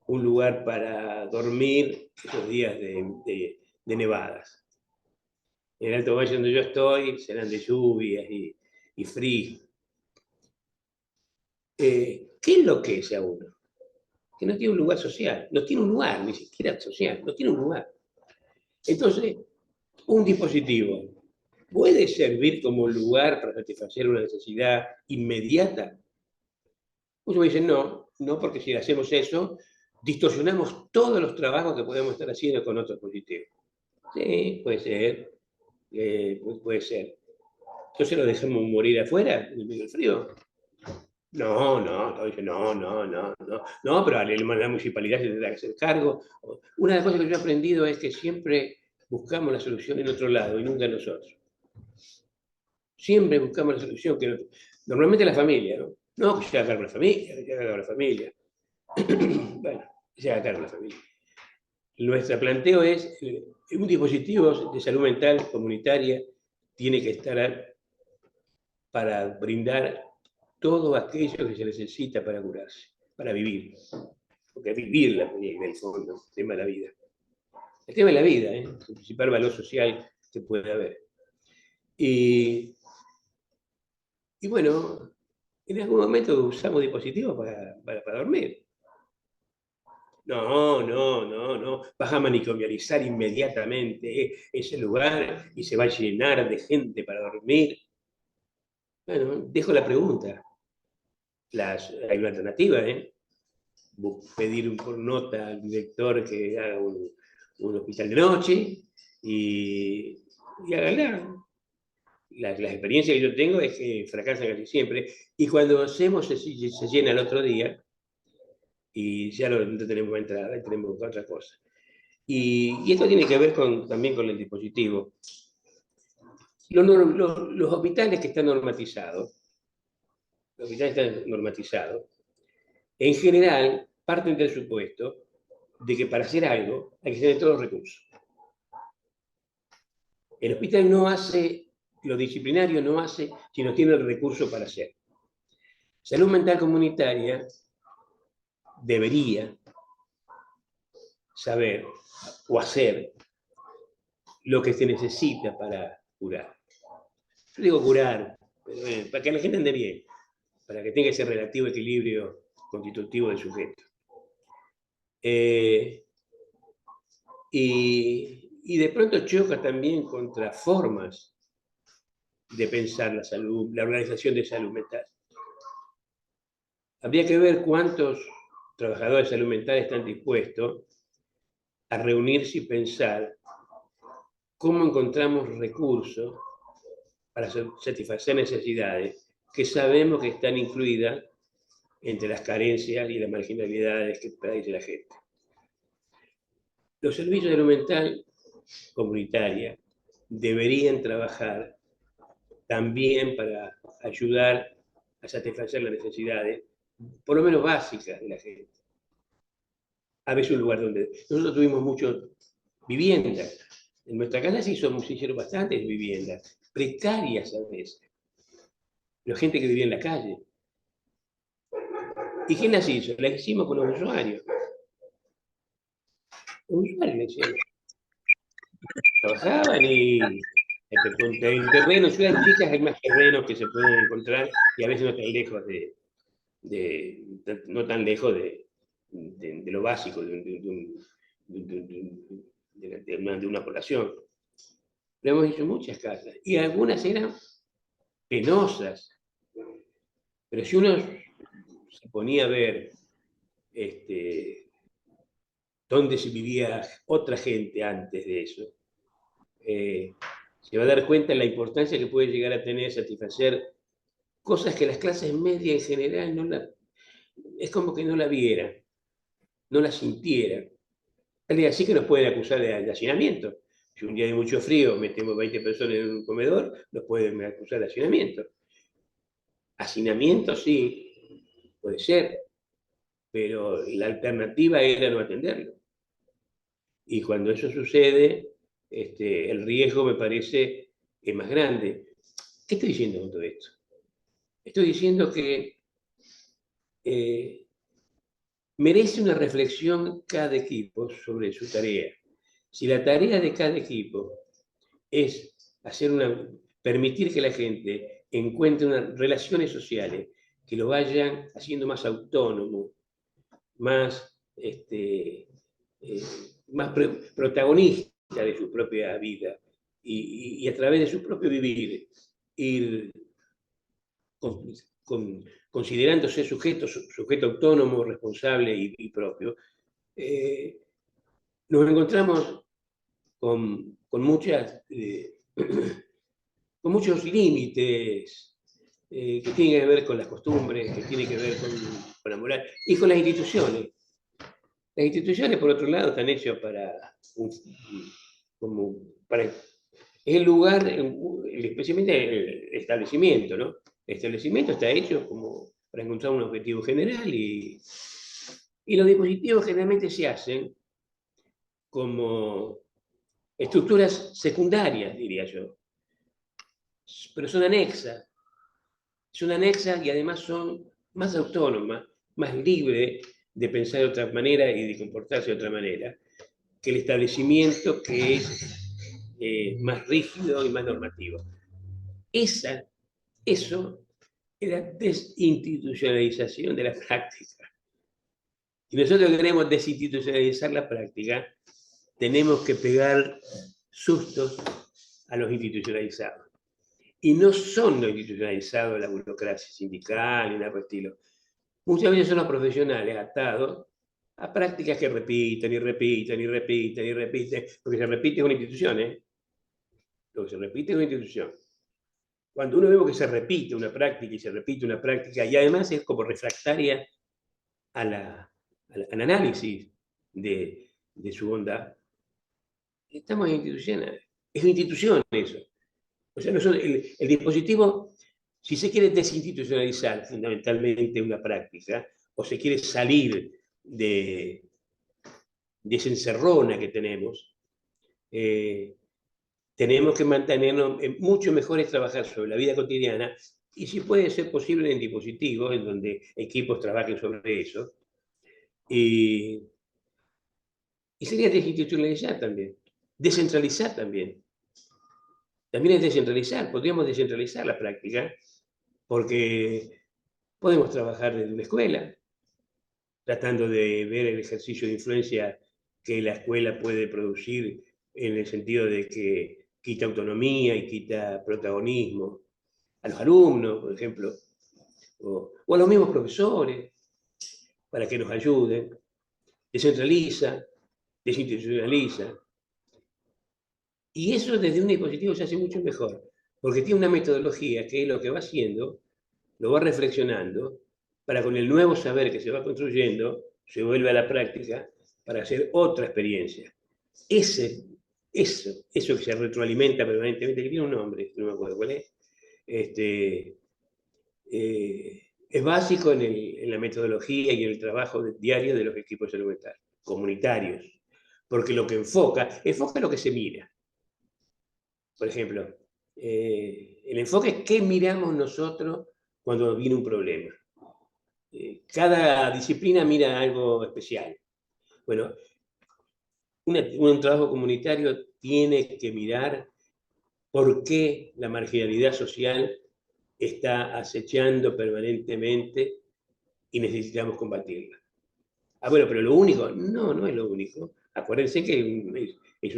un lugar para dormir esos días de nevadas. En el Alto Valle donde yo estoy serán de lluvias y frío. ¿Qué enloquece a uno? Que no tiene un lugar social, no tiene un lugar, ni siquiera social, no tiene un lugar. Entonces, un dispositivo puede servir como lugar para satisfacer una necesidad inmediata. Muchos me dicen, no, porque si hacemos eso, distorsionamos todos los trabajos que podemos estar haciendo con otros dispositivos. Sí, puede ser, puede ser. Entonces lo dejamos morir afuera, en el medio del frío. No, dicen, no, pero la municipalidad se tendrá que hacer cargo. Una de las cosas que yo he aprendido es que siempre buscamos la solución en otro lado y nunca en nosotros. Siempre buscamos la solución, que normalmente la familia, ¿no? No, que se haga cargo la familia, que se haga cargo la familia. Bueno, que se haga cargo la familia. Nuestro planteo es, un dispositivo de salud mental comunitaria tiene que estar para brindar todo aquello que se necesita para curarse, para vivir. Porque vivir la en el fondo, el tema de la vida. El tema de la vida, el principal valor social que puede haber. Y bueno, en algún momento usamos dispositivos para dormir. No. Vas a manicomializar inmediatamente ese lugar y se va a llenar de gente para dormir. Bueno, dejo la pregunta. Hay una alternativa, pedir por nota al director que haga un hospital de noche y hágala. Las experiencias que yo tengo es que fracasan casi siempre, y cuando hacemos se llena el otro día y ya no tenemos entrada y tenemos otra cosa. Y esto tiene que ver también con el dispositivo. Los hospitales que están normatizados, en general parten del supuesto de que para hacer algo hay que tener todos los recursos. El hospital no hace, lo disciplinario no hace si no tiene el recurso para hacer. Salud mental comunitaria debería saber o hacer lo que se necesita para curar. Yo digo curar, para que la gente ande bien, para que tenga ese relativo equilibrio constitutivo del sujeto. Y de pronto choca también contra formas de pensar la salud, la organización de salud mental. Habría que ver cuántos trabajadores de salud mental están dispuestos a reunirse y pensar cómo encontramos recursos para satisfacer necesidades que sabemos que están incluidas entre las carencias y las marginalidades que padece la gente. Los servicios de salud mental comunitaria deberían trabajar también para ayudar a satisfacer las necesidades, por lo menos básicas, de la gente. A veces un lugar donde nosotros tuvimos muchas viviendas. En nuestra casa se hicieron bastantes viviendas, precarias a veces. La gente que vivía en la calle. ¿Y quién las hizo? Las hicimos con los usuarios. Los usuarios las hicieron. Trabajaban y en terrenos, en ciudades chicas hay más terrenos que se pueden encontrar y a veces no tan lejos no tan lejos de lo básico de una población. Lo hemos hecho en muchas casas y algunas eran penosas, pero si uno se ponía a ver dónde se vivía otra gente antes de eso, se va a dar cuenta de la importancia que puede llegar a tener satisfacer cosas que las clases medias en general es como que no la vieran, no la sintieran. Así que nos pueden acusar de hacinamiento. Si un día de mucho frío metemos 20 personas en un comedor, nos pueden acusar de hacinamiento. Hacinamiento sí, puede ser, pero la alternativa era no atenderlo. Y cuando eso sucede, el riesgo me parece más grande. ¿Qué estoy diciendo con todo esto? Estoy diciendo que merece una reflexión cada equipo sobre su tarea. Si la tarea de cada equipo es permitir que la gente encuentre unas relaciones sociales que lo vayan haciendo más autónomo, más, más protagonista de su propia vida y a través de su propio vivir ir considerándose sujeto autónomo, responsable y propio, nos encontramos con muchos límites que tienen que ver con las costumbres, que tienen que ver con la moral y con las instituciones. Las instituciones, por otro lado, están hechas para el lugar, especialmente el establecimiento, ¿no? El establecimiento está hecho como para encontrar un objetivo general y los dispositivos generalmente se hacen como estructuras secundarias, diría yo, pero son anexas y además son más autónomas, más libres de pensar de otra manera y de comportarse de otra manera que el establecimiento que es más rígido y más normativo. Eso es la desinstitucionalización de la práctica. Si nosotros queremos desinstitucionalizar la práctica, tenemos que pegar sustos a los institucionalizados. Y no son los institucionalizados la burocracia sindical ni nada por el estilo. Muchas veces son los profesionales atados a prácticas que repiten y repiten y repiten y repiten, porque se repite con instituciones. Lo que se repite es una institución. Cuando uno ve que se repite una práctica y se repite una práctica, y además es como refractaria al análisis de su bondad, estamos en instituciones. Es una institución eso. O sea, el dispositivo, si se quiere desinstitucionalizar fundamentalmente una práctica, o se quiere salir de esa encerrona que tenemos que mantenernos mucho mejor es trabajar sobre la vida cotidiana y si puede ser posible en dispositivos en donde equipos trabajen sobre eso. Y sería desinstitucionalizar también, descentralizar también. También es descentralizar, podríamos descentralizar la práctica porque podemos trabajar desde una escuela, tratando de ver el ejercicio de influencia que la escuela puede producir en el sentido de que quita autonomía y quita protagonismo a los alumnos, por ejemplo, o a los mismos profesores, para que nos ayuden. Descentraliza, desinstitucionaliza. Y eso desde un dispositivo se hace mucho mejor, porque tiene una metodología que es lo que va haciendo, lo va reflexionando para con el nuevo saber que se va construyendo, se vuelve a la práctica para hacer otra experiencia. Eso que se retroalimenta permanentemente, que tiene un nombre, no me acuerdo cuál es, es básico en la metodología y en el trabajo diario de los equipos de salud mental, comunitarios, porque lo que enfoca lo que se mira. Por ejemplo, el enfoque es qué miramos nosotros cuando viene un problema. Cada disciplina mira algo especial. Bueno, un trabajo comunitario tiene que mirar por qué la marginalidad social está acechando permanentemente y necesitamos combatirla. Ah, bueno, pero lo único, no es lo único. Acuérdense que es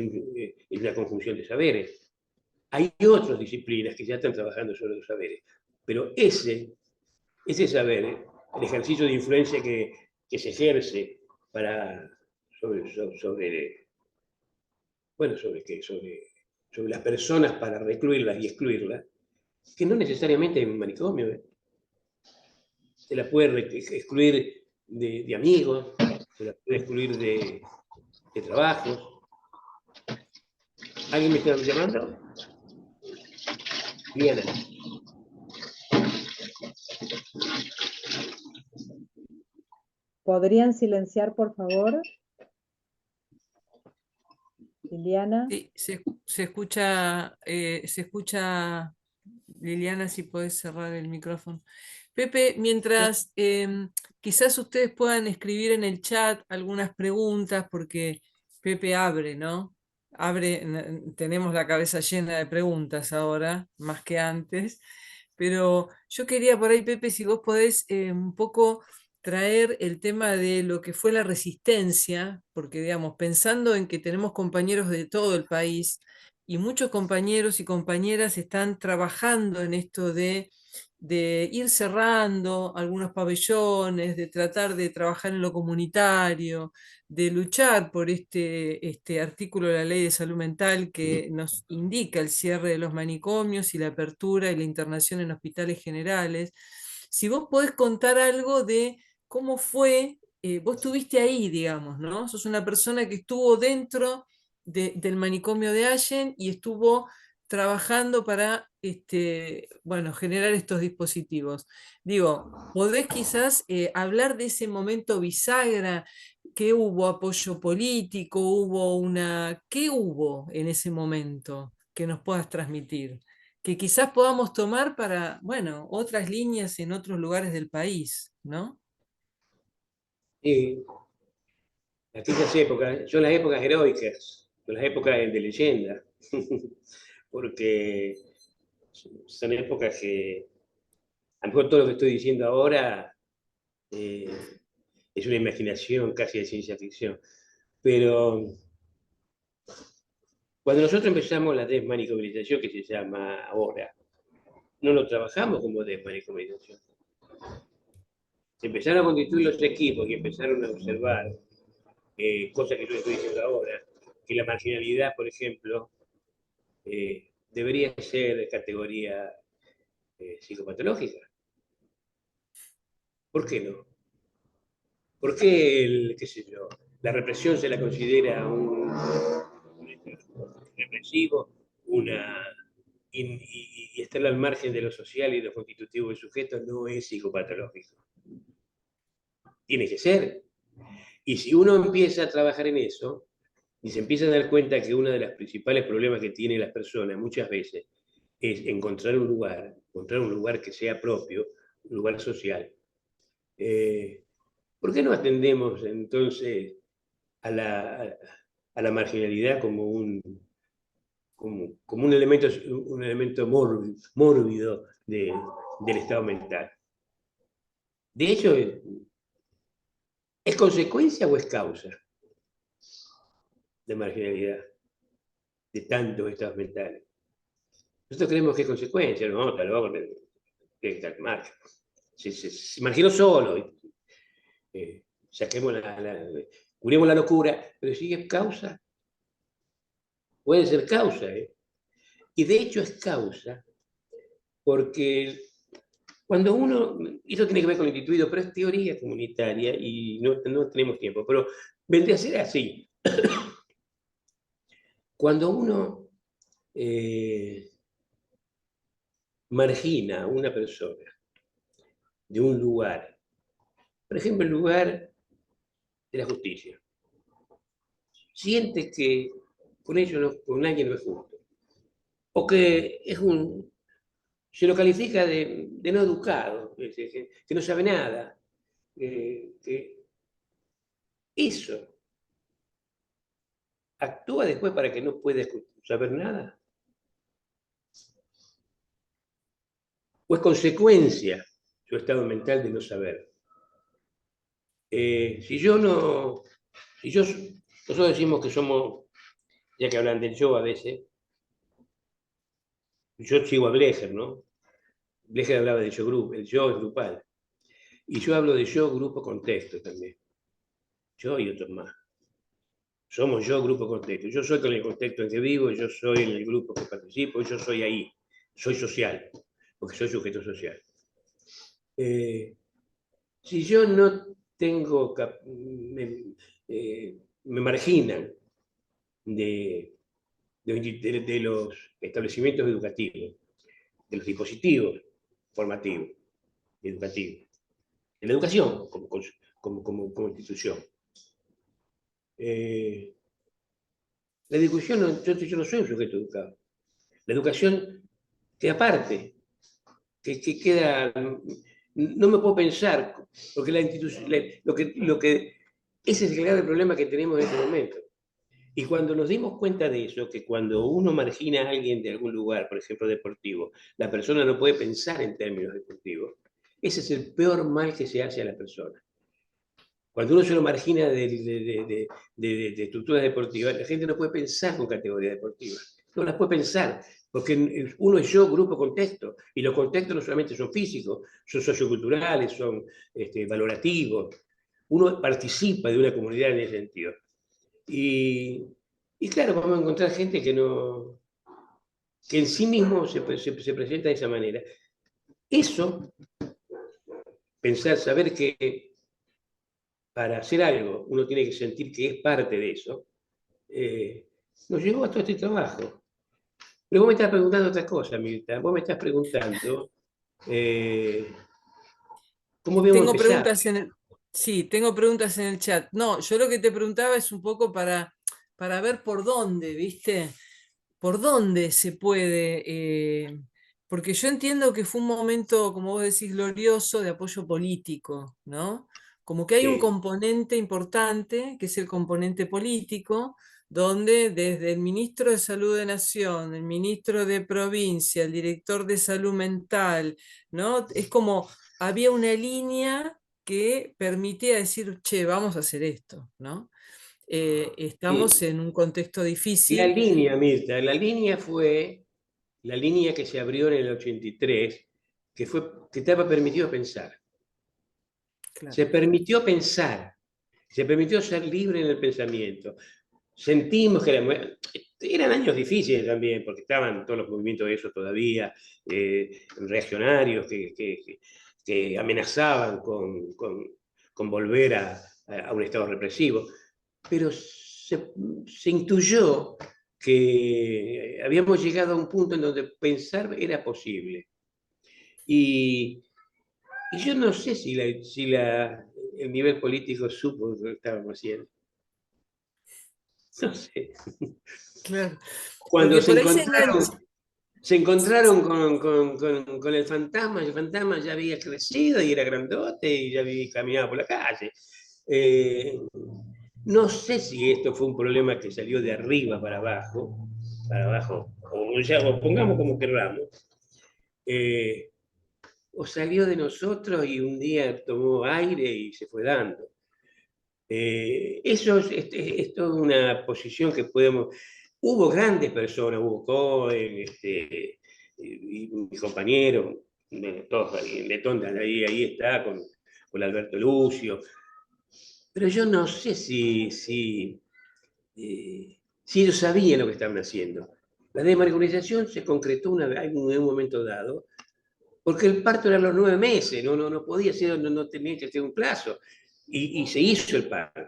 una conjunción de saberes. Hay otras disciplinas que ya están trabajando sobre los saberes, pero ese saber, el ejercicio de influencia que se ejerce sobre las personas para recluirlas y excluirlas, que no necesariamente en un manicomio. Se la puede excluir de amigos, se la puede excluir de trabajos. ¿Alguien me está llamando? Diana. ¿Podrían silenciar, por favor? Liliana. Sí, se escucha, Liliana, si podés cerrar el micrófono. Pepe, mientras quizás ustedes puedan escribir en el chat algunas preguntas, porque Pepe abre, ¿no? Tenemos la cabeza llena de preguntas ahora, más que antes, pero yo quería por ahí, Pepe, si vos podés un poco traer el tema de lo que fue la resistencia, porque digamos, pensando en que tenemos compañeros de todo el país y muchos compañeros y compañeras están trabajando en esto de ir cerrando algunos pabellones, de tratar de trabajar en lo comunitario, de luchar por este artículo de la Ley de Salud Mental que nos indica el cierre de los manicomios y la apertura y la internación en hospitales generales. Si vos podés contar algo de cómo fue, vos estuviste ahí, digamos, ¿no? Sos una persona que estuvo dentro del manicomio de Allen y estuvo trabajando para generar estos dispositivos. Digo, ¿podés quizás hablar de ese momento bisagra? ¿Qué hubo apoyo político? ¿Qué hubo en ese momento que nos puedas transmitir? Que quizás podamos tomar para, bueno, otras líneas en otros lugares del país, ¿no? Aquellas épocas, son las épocas heroicas, son las épocas de leyenda, porque son épocas que, a lo mejor todo lo que estoy diciendo ahora es una imaginación casi de ciencia ficción, pero cuando nosotros empezamos la desmanicomilización, que se llama ahora, no lo trabajamos como desmanicomilización. Se empezaron a constituir los equipos y empezaron a observar cosas que yo estoy diciendo ahora, que la marginalidad, por ejemplo, debería ser de categoría psicopatológica. ¿Por qué no? ¿Por qué la represión se la considera un represivo, y estar al margen de lo social y lo constitutivo del sujeto no es psicopatológico? Tiene que ser. Y si uno empieza a trabajar en eso, y se empieza a dar cuenta que uno de los principales problemas que tienen las personas muchas veces es encontrar un lugar que sea propio, un lugar social. ¿Por qué no atendemos entonces a la marginalidad como un elemento mórbido del estado mental? De hecho, ¿es consecuencia o es causa de marginalidad de tantos estados mentales? Nosotros creemos que es consecuencia, no, tal vez que estar mal. Se marginó solo. Saquemos curemos la locura, pero si es causa, puede ser causa. Y de hecho es causa porque Cuando uno, eso tiene que ver con el instituido, pero es teoría comunitaria y no tenemos tiempo, pero vendría a ser así. Cuando uno margina a una persona de un lugar, por ejemplo, el lugar de la justicia, siente que con ellos con alguien no es justo, o que se lo califica de no educado, que no sabe nada, que eso actúa después para que no pueda saber nada, o es consecuencia su estado mental de no saber. Nosotros decimos que somos, ya que hablan del yo a veces, yo sigo a Blecher, ¿no? Blecher hablaba de yo grupo, el yo es grupal. Y yo hablo de yo, grupo, contexto también. Yo y otros más. Somos yo, grupo, contexto. Yo soy con el contexto en que vivo, yo soy en el grupo que participo, yo soy ahí. Soy social, porque soy sujeto social. Si yo no tengo, me marginan de los establecimientos educativos, de los dispositivos formativos, educativos, de la educación como institución. La educación, yo no soy un sujeto educado. La educación queda aparte, que queda, no me puedo pensar, porque la institución, ese es el grave problema que tenemos en este momento. Y cuando nos dimos cuenta de eso, que cuando uno margina a alguien de algún lugar, por ejemplo deportivo, la persona no puede pensar en términos deportivos, ese es el peor mal que se hace a la persona. Cuando uno se lo margina de estructuras deportivas, la gente no puede pensar con categorías deportivas. No las puede pensar, porque uno es yo, grupo, contexto. Y los contextos no solamente son físicos, son socioculturales, son valorativos. Uno participa de una comunidad en ese sentido. Y claro, vamos a encontrar gente que en sí mismo se presenta de esa manera. Eso, pensar, saber que para hacer algo uno tiene que sentir que es parte de eso, nos llevó a todo este trabajo. Pero vos me estás preguntando otra cosa, Mirta. Vos me estás preguntando cómo habíamos Tengo empezado. preguntas sí, tengo preguntas en el chat. No, yo lo que te preguntaba es un poco para ver por dónde, ¿viste? Por dónde se puede, porque yo entiendo que fue un momento, como vos decís, glorioso de apoyo político, ¿no? Como que hay un Sí, componente importante, que es el componente político, donde desde el ministro de Salud de Nación, el ministro de provincia, el director de salud mental, ¿no? Es como había una línea que permitía decir, che, vamos a hacer esto, ¿no? Estamos sí. en un contexto La difícil. línea, Mirta, la línea fue la línea que se abrió en el 83, que estaba permitido pensar. Claro. Se permitió pensar, se permitió ser libre en el pensamiento. Sentimos que eran años difíciles también, porque estaban todos los movimientos de eso todavía, reaccionarios que amenazaban con volver a un estado represivo, pero se intuyó que habíamos llegado a un punto en donde pensar era posible. Y yo no sé el nivel político supo lo que estábamos haciendo. No sé. Claro, Cuando porque por ahí se engancha. se encontraron con el fantasma ya había crecido y era grandote y ya había caminado por la calle. No sé si esto fue un problema que salió de arriba para abajo, o pongamos como querramos, eh, o salió de nosotros y un día tomó aire y se fue dando. Eso es toda una posición que podemos. Hubo grandes personas, hubo Cohen, y mi compañero, todos, Letón, ahí está, con Alberto Lucio. Pero yo no sé si ellos sabían lo que estaban haciendo. La desmarconización se concretó en un momento dado, porque el parto era a los 9 meses, no podía ser, no tenía que ser un plazo. Y se hizo el parto.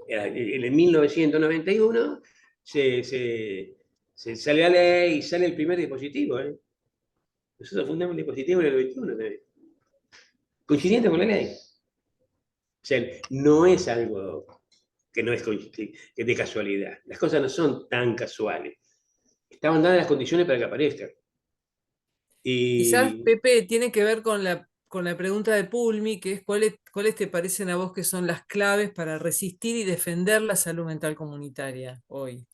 En el 1991 se sale la ley y sale el primer dispositivo. Nosotros fundamos el dispositivo en el 91 también, coincidiendo con la ley. O sea, no es algo que no es de casualidad. Las cosas no son tan casuales. Estaban dadas las condiciones para que aparezcan. Quizás, Y Pepe, tiene que ver con la pregunta de Pulmi, que es ¿cuáles te parecen a vos que son las claves para resistir y defender la salud mental comunitaria hoy?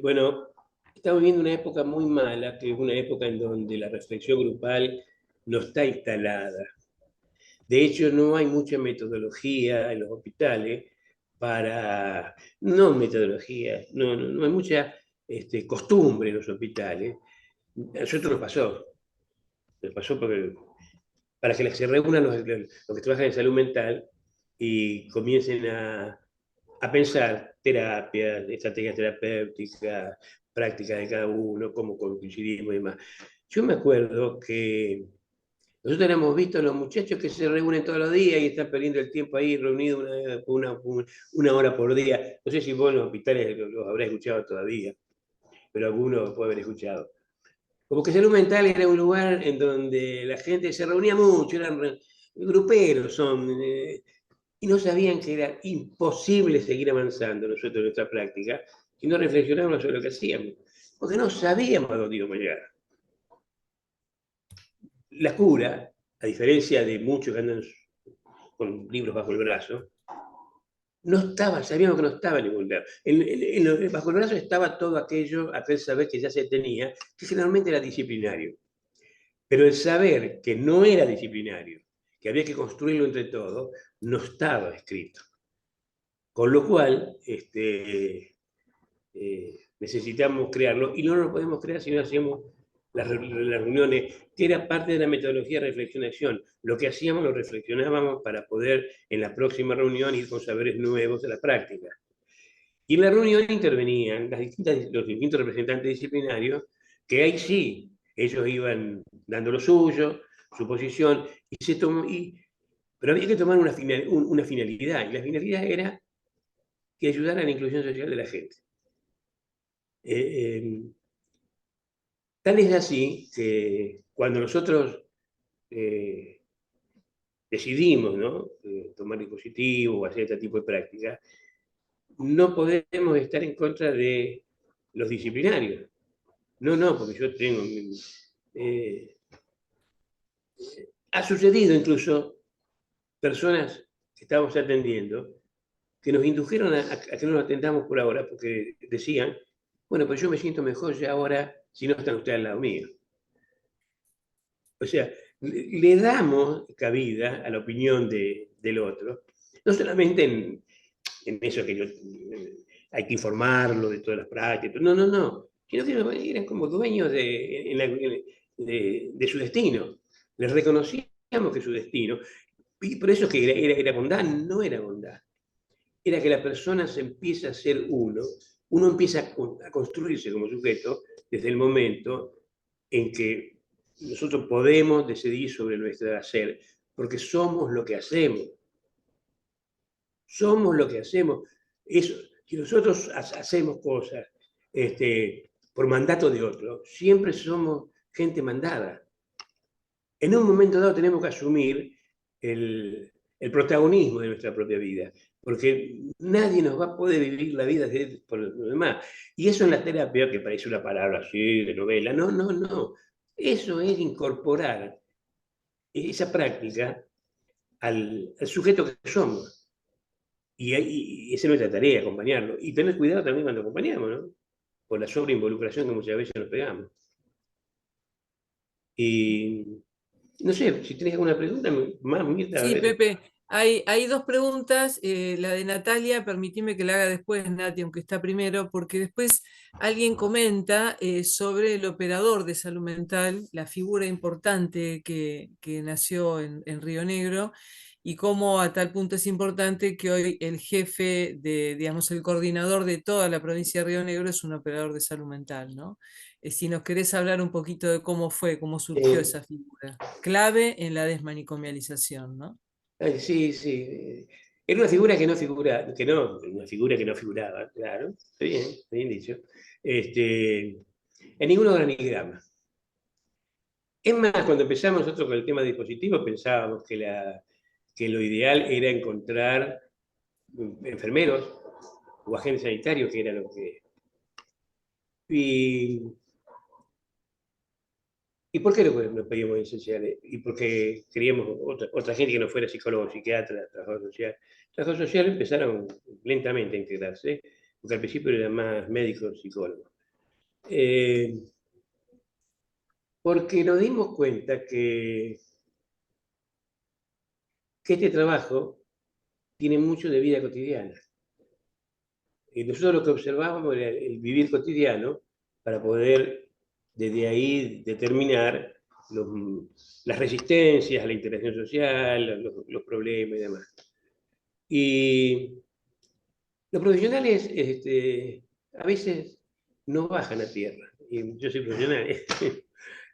bueno, estamos viviendo una época muy mala, que es una época en donde la reflexión grupal no está instalada. De hecho, no hay mucha metodología en los hospitales para, no metodología, no hay mucha costumbre en los hospitales. A nosotros nos pasó porque para que se reúnan los que trabajan en salud mental y comiencen a pensar terapias, estrategias terapéuticas, prácticas de cada uno, cómo coincidimos y demás. Yo me acuerdo que nosotros hemos visto a los muchachos que se reúnen todos los días y están perdiendo el tiempo ahí reunidos una hora por día. No sé si vos en los hospitales los habrás escuchado todavía, pero algunos puede haber escuchado. Como que salud mental era un lugar en donde la gente se reunía mucho, eran gruperos, y no sabían que era imposible seguir avanzando nosotros en nuestra práctica si no reflexionábamos sobre lo que hacíamos, porque no sabíamos a dónde íbamos a llegar. La cura, a diferencia de muchos que andan con libros bajo el brazo, no estaba, sabíamos que no estaba en ningún lado. Bajo el brazo estaba todo aquel saber que ya se tenía, que generalmente era disciplinario. Pero el saber que no era disciplinario, que había que construirlo entre todos, no estaba escrito. Con lo cual, necesitamos crearlo y no lo podemos crear si no hacemos las reuniones, que era parte de la metodología de reflexión-acción. Lo que hacíamos lo reflexionábamos para poder en la próxima reunión ir con saberes nuevos a la práctica. Y en la reunión intervenían los distintos representantes disciplinarios, que ahí sí, ellos iban dando lo suyo, su posición, pero había que tomar una finalidad, y la finalidad era que ayudara a la inclusión social de la gente. Tal es así que cuando nosotros decidimos, ¿no? Tomar dispositivos o hacer este tipo de prácticas, no podemos estar en contra de los disciplinarios. No, porque yo tengo... ha sucedido incluso personas que estábamos atendiendo que nos indujeron a que no nos atendamos por ahora, porque decían, bueno, pues yo me siento mejor ya ahora si no están ustedes al lado mío. O sea, le damos cabida a la opinión del otro, no solamente en eso que hay que informarlo de todas las prácticas, no, sino que eran como dueños de su destino. Les reconocíamos que su destino, y por eso es que era bondad, no era bondad. Era que la persona se empieza a ser uno empieza a construirse como sujeto desde el momento en que nosotros podemos decidir sobre nuestro hacer, porque somos lo que hacemos. Somos lo que hacemos. Eso, si nosotros hacemos cosas por mandato de otro, siempre somos gente mandada. En un momento dado tenemos que asumir el protagonismo de nuestra propia vida, porque nadie nos va a poder vivir la vida por los demás. Y eso en la terapia, que parece una palabra así, de novela, no. Eso es incorporar esa práctica al sujeto que somos. Y esa es nuestra tarea, acompañarlo. Y tener cuidado también cuando acompañamos, ¿no? Por la sobreinvolucración que muchas veces nos pegamos. Y no sé, si tenés alguna pregunta, más, Mirta, a Sí, ver. Pepe, hay dos preguntas. La de Natalia, permitime que la haga después, Nati, aunque está primero, porque después alguien comenta sobre el operador de salud mental, la figura importante que nació en Río Negro, y cómo a tal punto es importante que hoy el jefe de, digamos, el coordinador de toda la provincia de Río Negro es un operador de salud mental, ¿no? Si nos querés hablar un poquito de cómo fue, cómo surgió Eh, esa figura, clave en la desmanicomialización, ¿no? Ay, sí, sí. Era una figura que no figura, que no, una figura que no figuraba, claro. Está bien dicho. En ningún organigrama. Es más, cuando empezamos nosotros con el tema de dispositivos, pensábamos que lo ideal era encontrar enfermeros o agentes sanitarios, que era lo que... Y, ¿Y por qué lo pedíamos esenciales? Y porque queríamos otra gente que no fuera psicólogo, psiquiatra, trabajador social. Trabajador social empezaron lentamente a integrarse, porque al principio eran más médicos, psicólogos. Eh, Porque nos dimos cuenta que este trabajo tiene mucho de vida cotidiana. Y nosotros lo que observábamos era el vivir cotidiano para poder desde ahí determinar las resistencias a la interacción social, los problemas y demás. Y los profesionales a veces no bajan a tierra. Y yo soy profesional,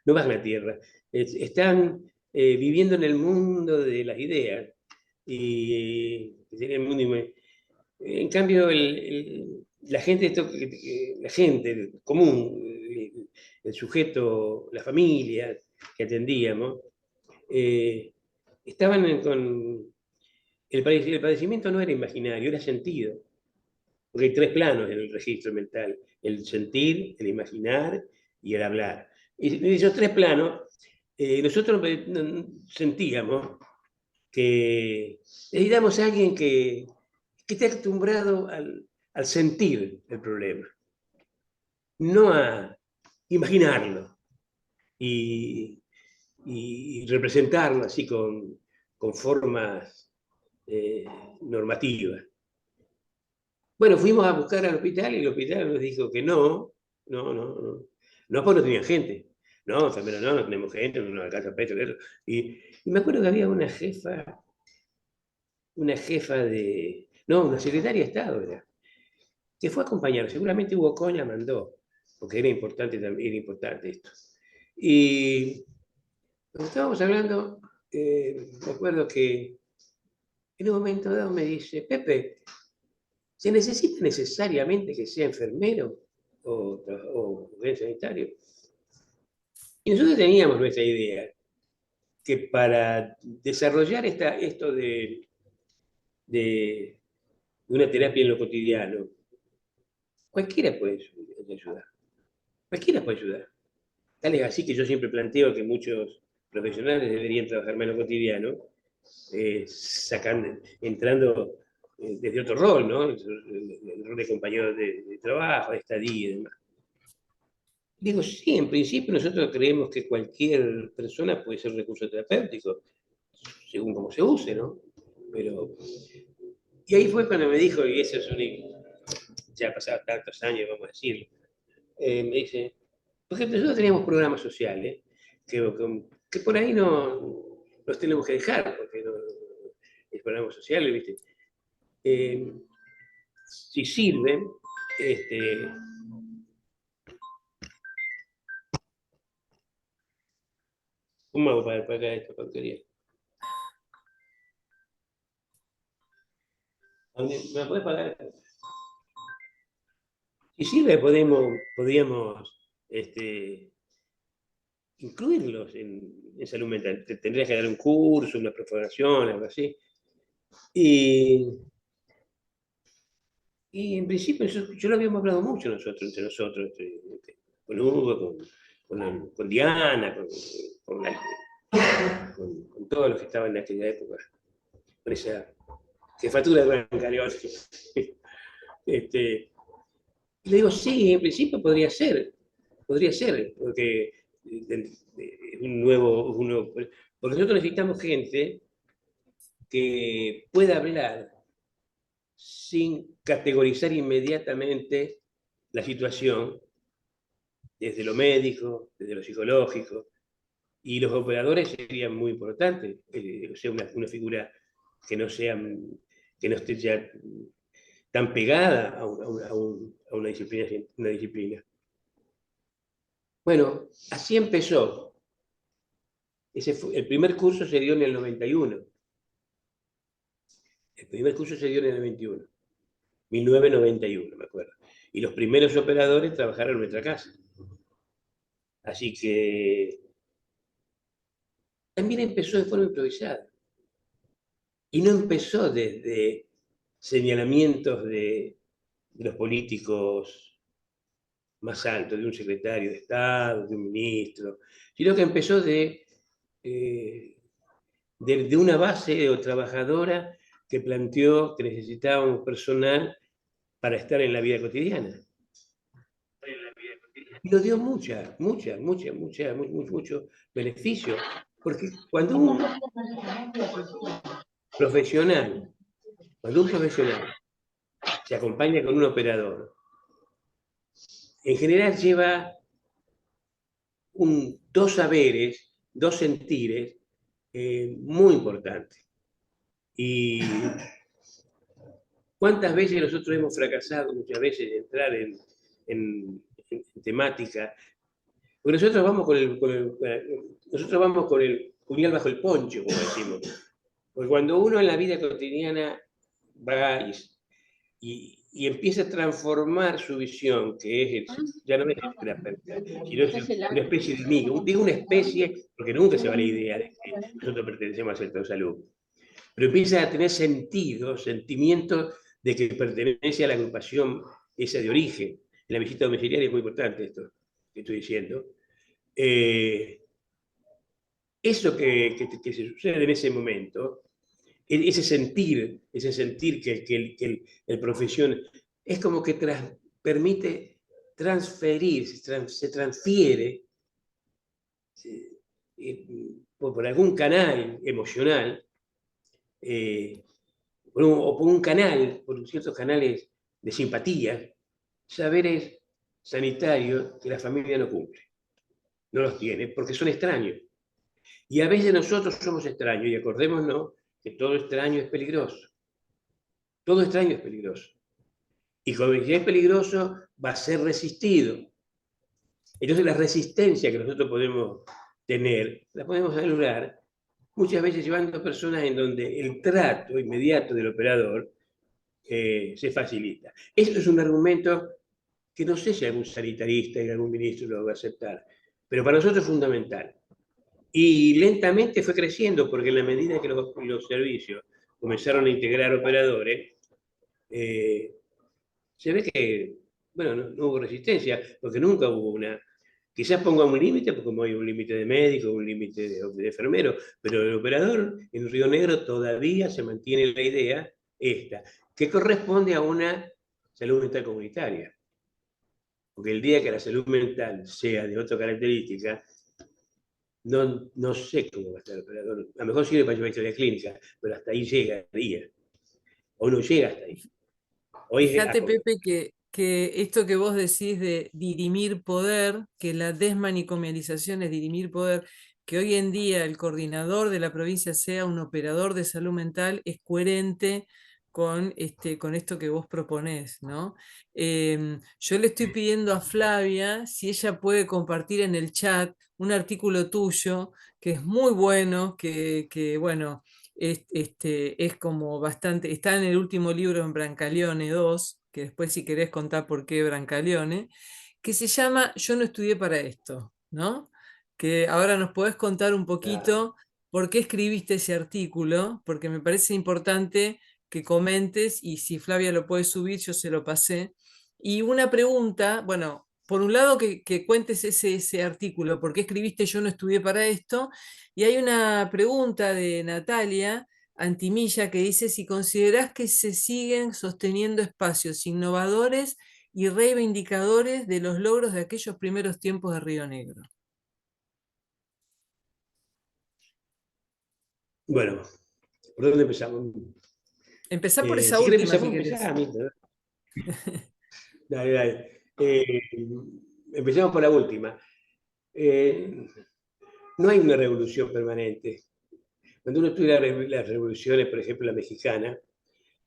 no bajan a tierra. Están viviendo en el mundo de las ideas. Y el mundo en cambio, la gente, la gente el común, el sujeto, la familia que atendíamos, eh, estaban con... El padecimiento no era imaginario, era sentido. Porque hay tres planos en el registro mental: el sentir, el imaginar y el hablar. Y en esos tres planos, nosotros sentíamos que necesitamos a alguien que esté acostumbrado al sentir el problema, no a imaginarlo y, y representarlo así con formas normativas. Bueno, fuimos a buscar al hospital y el hospital nos dijo que no, no, porque no tenían gente. No, enfermero, no tenemos gente, no nos alcanza pecho, eso. Y me acuerdo que había una jefa de, no, una secretaria de Estado era, que fue a acompañar. Seguramente Hugo Coña mandó, porque era importante esto. Y cuando estábamos hablando, me acuerdo que en un momento dado me dice: Pepe, ¿se necesita necesariamente que sea enfermero o sanitario? Y nosotros teníamos nuestra idea, que para desarrollar esto de una terapia en lo cotidiano, cualquiera puede ayudar. Cualquiera puede ayudar. Tal es así que yo siempre planteo que muchos profesionales deberían trabajar más en lo cotidiano, entrando desde otro rol, ¿no? El rol de compañero de trabajo, de estadía y demás. Digo, sí, en principio nosotros creemos que cualquier persona puede ser recurso terapéutico, según cómo se use, ¿no? Pero, y ahí fue cuando me dijo, y eso es ya ha pasado tantos años, vamos a decirlo, me dice, por ejemplo, nosotros teníamos programas sociales que por ahí no los tenemos que dejar, porque el programa social, ¿viste? Si sirven, ¿cómo hago para pagar esta porquería? ¿Me la podés pagar? Si sirve, podríamos incluirlos en salud mental. Tendrías que dar un curso, una preparación, algo así. Y en principio, yo lo habíamos hablado mucho nosotros, entre nosotros, con Hugo, con Diana, con todos los que estaban en aquella época, con esa jefatura de Gran Cariol. Y le digo, sí, en principio podría ser, porque es porque nosotros necesitamos gente que pueda hablar sin categorizar inmediatamente la situación desde lo médico, desde lo psicológico, y los operadores serían muy importantes, o sea, una figura que no esté ya tan pegada a una disciplina. Bueno, así empezó. El primer curso se dio en el 91. El primer curso se dio en el 1991, me acuerdo. Y los primeros operadores trabajaron en nuestra casa. Así que también empezó de forma improvisada. Y no empezó desde señalamientos de los políticos más altos, de un secretario de Estado, de un ministro, sino que empezó de una base o trabajadora que planteó que necesitábamos personal para estar en la vida cotidiana. Y nos dio mucho beneficio, porque cuando un profesional se acompaña con un operador, en general lleva dos saberes, dos sentires muy importantes. Y ¿cuántas veces nosotros hemos fracasado muchas veces en entrar en temática? Porque nosotros vamos con el puñal bajo el poncho, como decimos. Porque cuando uno en la vida cotidiana va y empieza a transformar su visión, que es ya no es el terapeuta, sino es una especie de mí. Digo una especie porque nunca se va la idea de que nosotros pertenecemos al sector salud. Pero empieza a tener sentimiento de que pertenece a la agrupación esa de origen. En la visita domiciliaria es muy importante esto que estoy diciendo. Eso que se sucede en ese momento, ese sentir que el profesión es como que permite transferir, se transfiere por algún canal emocional, o por un canal, por ciertos canales de simpatía, saberes sanitarios que la familia no cumple, no los tiene, porque son extraños. Y a veces nosotros somos extraños, y acordémonos que todo extraño es peligroso. Todo extraño es peligroso. Y como ya es peligroso, va a ser resistido. Entonces la resistencia que nosotros podemos tener, la podemos lograr muchas veces llevando a personas en donde el trato inmediato del operador se facilita. Eso es un argumento que no sé si algún sanitarista y algún ministro lo va a aceptar, pero para nosotros es fundamental. Y lentamente fue creciendo, porque en la medida que los servicios comenzaron a integrar operadores, se ve que, bueno, no hubo resistencia, porque nunca hubo una. Quizás ponga un límite, porque como hay un límite de médico, un límite de enfermero, pero el operador en Río Negro todavía se mantiene la idea esta, que corresponde a una salud mental comunitaria. Porque el día que la salud mental sea de otra característica, no sé cómo va a estar el operador. A lo mejor sirve para llevar historia clínica, pero hasta ahí llegaría. O no llega hasta ahí. Hoy Fíjate, Pepe, que esto que vos decís de dirimir poder, que la desmanicomialización es dirimir poder, que hoy en día el coordinador de la provincia sea un operador de salud mental, es coherente con esto que vos proponés, ¿no? Yo le estoy pidiendo a Flavia si ella puede compartir en el chat un artículo tuyo, que es muy bueno, bueno, es como bastante, está en el último libro en Brancaleone 2, que después si querés contar por qué Brancaleone, que se llama Yo no estudié para esto, ¿no? Que ahora nos podés contar un poquito por qué escribiste ese artículo, porque me parece importante que comentes, y si Flavia lo puede subir, yo se lo pasé. Y una pregunta, bueno, por un lado que cuentes ese artículo, por qué escribiste Yo no estudié para esto, y hay una pregunta de Natalia Antimilla que dice si considerás que se siguen sosteniendo espacios innovadores y reivindicadores de los logros de aquellos primeros tiempos de Río Negro. Bueno, ¿por dónde empezamos? Empezá por esa Si querés última, empezar, si querés. Dale. Empezamos por la última. No hay una revolución permanente. Cuando uno estudia las revoluciones, por ejemplo, la mexicana,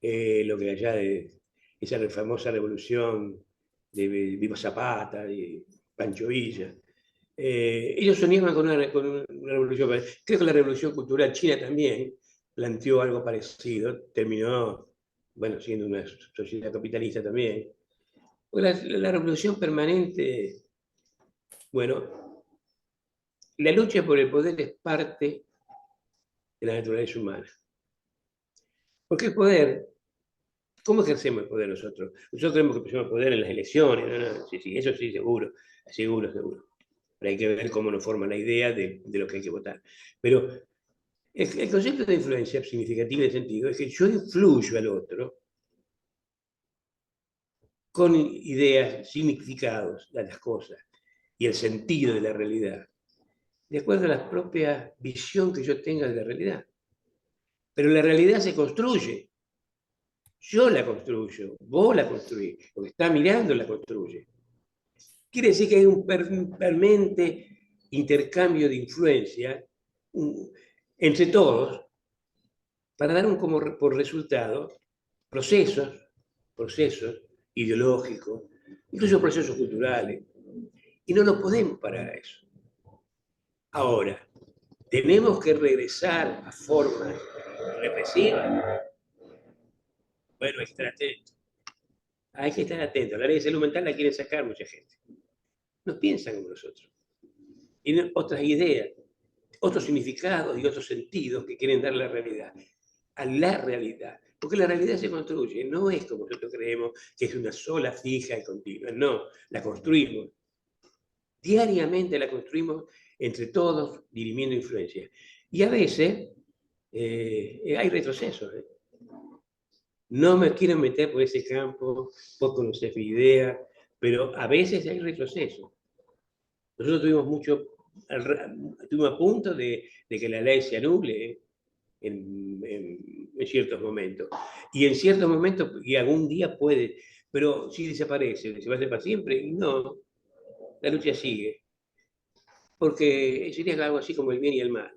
lo que allá de esa famosa revolución de Viva Zapata, de Pancho Villa, ellos soñaban con una revolución. Creo que la revolución cultural china también planteó algo parecido, terminó, bueno, siendo una sociedad capitalista también. La revolución permanente, bueno, la lucha por el poder es parte de la naturaleza humana. Porque el poder, ¿cómo ejercemos el poder nosotros? Nosotros creemos que ejercemos el poder en las elecciones, ¿no? Sí, sí, eso sí, seguro, seguro, seguro. Pero hay que ver cómo nos forma la idea de lo que hay que votar. Pero el concepto de influencia significativa en el sentido es que yo influyo al otro con ideas, significados de las cosas y el sentido de la realidad, de acuerdo a la propia visión que yo tenga de la realidad. Pero la realidad se construye. Yo la construyo, vos la construís, lo que está mirando la construye. Quiere decir que hay un permanente intercambio de influencia entre todos para dar como por resultado procesos ideológicos, incluso procesos culturales. Y no nos podemos parar a eso. Ahora, tenemos que regresar a formas represivas. Bueno, hay que estar atento. Hay que estar atento. La ley de salud mental la quieren sacar mucha gente. No piensan como nosotros. Tienen otras ideas, otros significados y otros sentidos que quieren dar a la realidad. Porque la realidad se construye, no es como nosotros creemos que es una sola, fija y continua. No, la construimos. Diariamente la construimos entre todos, dirimiendo influencias. Y a veces hay retrocesos. No me quiero meter por ese campo, vos conocés mi idea, pero a veces hay retrocesos. Nosotros estuvimos a punto de que la ley se anule en ciertos momentos. Y en ciertos momentos, y algún día puede, pero si desaparece para siempre, y no, la lucha sigue. Porque sería algo así como el bien y el mal,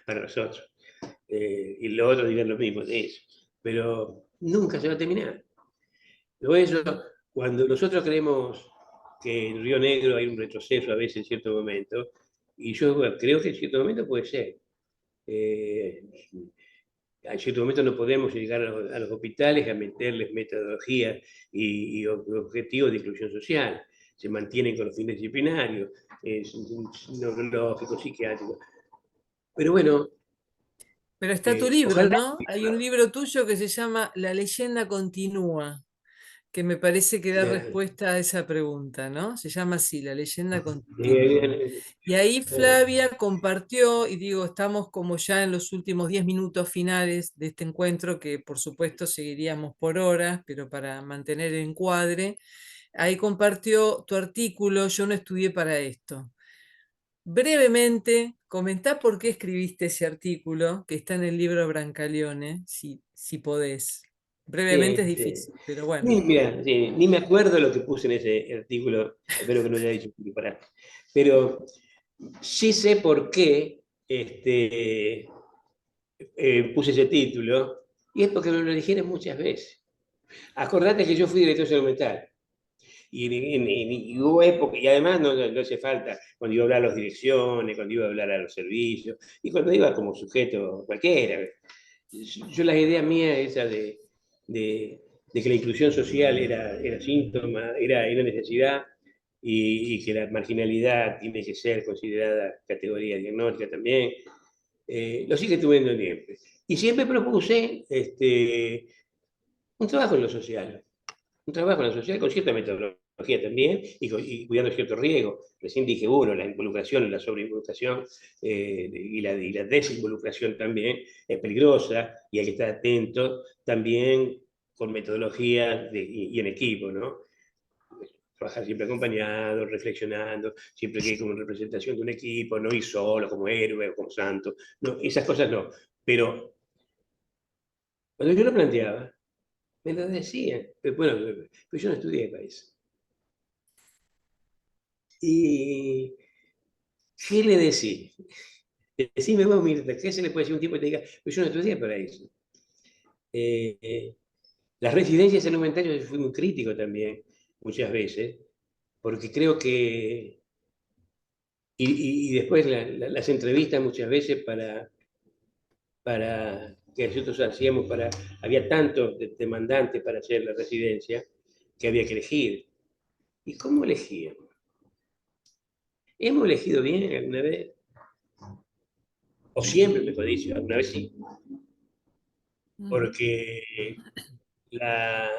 para nosotros. Y los otros dirán lo mismo de eso. Pero nunca se va a terminar. Por eso, cuando nosotros creemos que en Río Negro hay un retroceso a veces en cierto momento, y yo creo que en cierto momento puede ser. En cierto momento no podemos llegar a los hospitales a meterles metodologías y objetivos de inclusión social. Se mantienen con los fines disciplinarios, neurológicos, psiquiátricos. Pero bueno, Pero está tu libro, ojalá. ¿no? Hay un libro tuyo que se llama La leyenda continúa, que me parece que da respuesta a esa pregunta, ¿no? Se llama así, La leyenda continúa. Y ahí Flavia compartió, y digo, estamos como ya en los últimos 10 minutos finales de este encuentro, que por supuesto seguiríamos por horas, pero para mantener el encuadre, ahí compartió tu artículo, Yo no estudié para esto. Brevemente, comentá por qué escribiste ese artículo, que está en el libro Brancaleone, si podés. Brevemente es Sí, sí. difícil, pero bueno. Mira, sí, ni me acuerdo lo que puse en ese artículo, espero que no haya dicho disparate. Pero sí sé por qué puse ese título, y es porque me lo dijeron muchas veces. Acordate que yo fui director de salud mental. Y hubo época, y además no hace falta, cuando iba a hablar a las direcciones, cuando iba a hablar a los servicios, y cuando iba como sujeto cualquiera. Yo las ideas mías, esa de que la inclusión social era síntoma, era necesidad, y que la marginalidad tiene que ser considerada categoría diagnóstica también, lo sigue tuviendo siempre. Y siempre propuse un trabajo en lo social, un trabajo en lo social con cierta metodología también y cuidando cierto riesgo. Recién dije uno, la involucración, la sobreinvolucración y la desinvolucración también es peligrosa y hay que estar atento también con metodología y en equipo, ¿no? Trabajar siempre acompañado, reflexionando, siempre que hay como representación de un equipo, no ir solo como héroe o como santo, no, esas cosas no. Pero cuando yo lo planteaba, me lo decían. Bueno, pues yo no estudié para eso. ¿Y qué le decís? Decime vos, Mirta, ¿qué se le puede decir a un tipo que te diga, pues yo no estudié para eso? Las residencias en salud mental yo fui muy crítico también, muchas veces, porque creo que, y después las entrevistas muchas veces para que nosotros hacíamos había tantos demandantes para hacer la residencia que había que elegir. ¿Y cómo elegíamos? ¿Hemos elegido bien alguna vez? O siempre, mejor dicho, alguna vez sí. Porque la,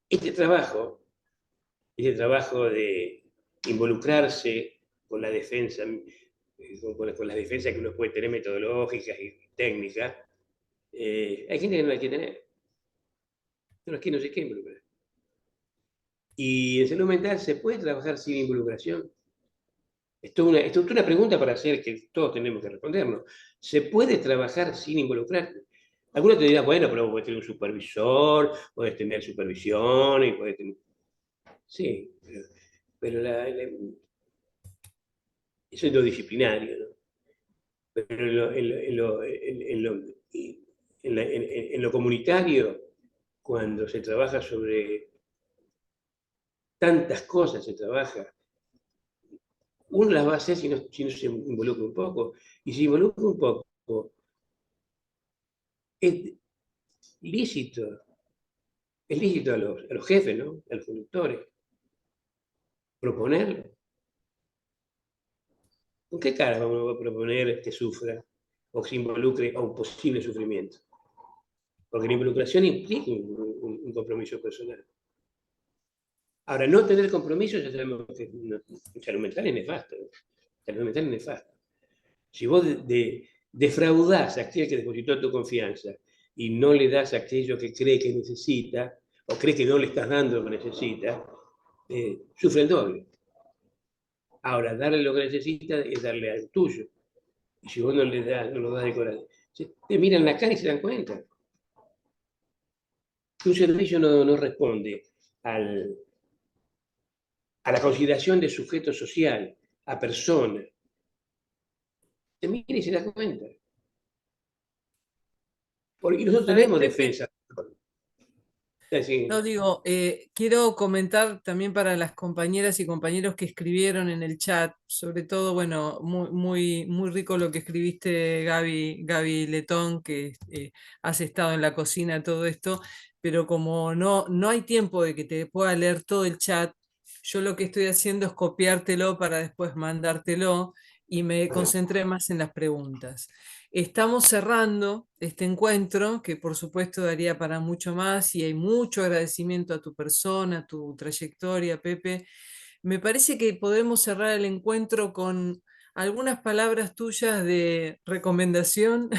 este trabajo, este trabajo de involucrarse con la defensa, con las defensas que uno puede tener metodológicas y técnicas, hay gente que no la quiere tener. No, aquí no sé qué involucrar. Y en salud mental se puede trabajar sin involucración. Esto es una pregunta para hacer que todos tenemos que respondernos. ¿Se puede trabajar sin involucrar? Algunos te dirán, bueno, pero puedes tener un supervisor, puedes tener supervisión, y puedes tener... Sí, pero eso es lo disciplinario, ¿no? Pero en lo comunitario, cuando se trabaja sobre tantas cosas, se trabaja, uno las va a hacer si no se involucra un poco. Y si involucra un poco, es lícito, es lícito a los jefes, ¿no? A los conductores, proponerlo. ¿Con qué cara vamos a proponer que sufra o que se involucre a un posible sufrimiento? Porque la involucración implica un compromiso personal. Ahora, no tener compromiso, ya sabemos que salud mental es nefasto. Salud mental es nefasto. Si vos defraudás a aquel que depositó tu confianza y no le das aquello que cree que necesita, o cree que no le estás dando lo que necesita, sufre el doble. Ahora, darle lo que necesita es darle algo tuyo. Y si vos no le das, no lo das de corazón, te miran la cara y se dan cuenta. Que un servicio no responde a la consideración de sujeto social, a persona. Te mira y se da cuenta. Porque nosotros ¿Sabés, tenemos Pepe? defensa. Es No decir, digo, quiero comentar también para las compañeras y compañeros que escribieron en el chat, sobre todo, bueno, muy rico lo que escribiste, Gaby Letón, que has estado en la cocina, todo esto, pero como no hay tiempo de que te pueda leer todo el chat, yo lo que estoy haciendo es copiártelo para después mandártelo y me concentré más en las preguntas. Estamos cerrando este encuentro, que por supuesto daría para mucho más y hay mucho agradecimiento a tu persona, a tu trayectoria, Pepe. Me parece que podemos cerrar el encuentro con algunas palabras tuyas de recomendación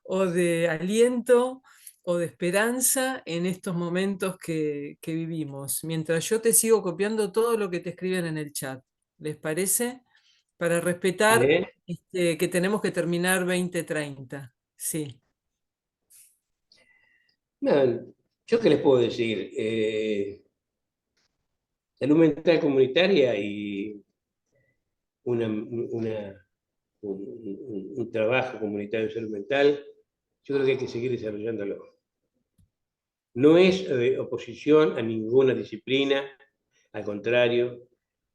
o de aliento o de esperanza en estos momentos que vivimos, mientras yo te sigo copiando todo lo que te escriben en el chat. ¿Les parece? Para respetar ¿eh? que tenemos que terminar 20:30. Sí. No, ¿yo qué les puedo decir? Salud mental comunitaria y un trabajo comunitario de salud mental, yo creo que hay que seguir desarrollándolo. No es oposición a ninguna disciplina, al contrario,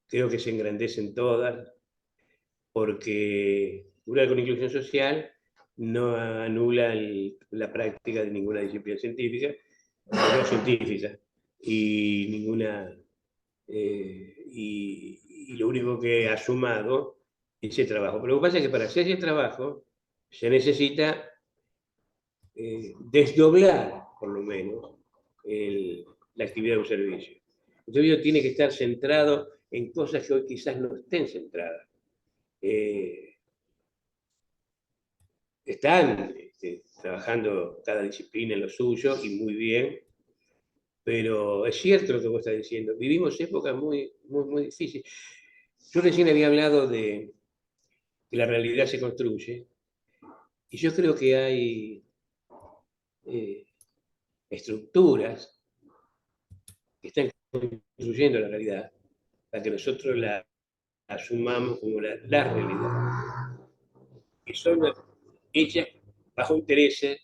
creo que se engrandecen todas, porque curar con inclusión social no anula la práctica de ninguna disciplina científica, no científica, y ninguna y lo único que ha sumado es ese trabajo. Pero lo que pasa es que para hacer ese trabajo se necesita desdoblar, por lo menos, la actividad de un servicio. El servicio tiene que estar centrado en cosas que hoy quizás no estén centradas. Están trabajando cada disciplina en lo suyo y muy bien, pero es cierto lo que vos estás diciendo. Vivimos épocas muy difíciles. Yo recién había hablado de que la realidad se construye, y yo creo que hay eh, estructuras que están construyendo la realidad para que nosotros la asumamos como la realidad. que son hechas bajo intereses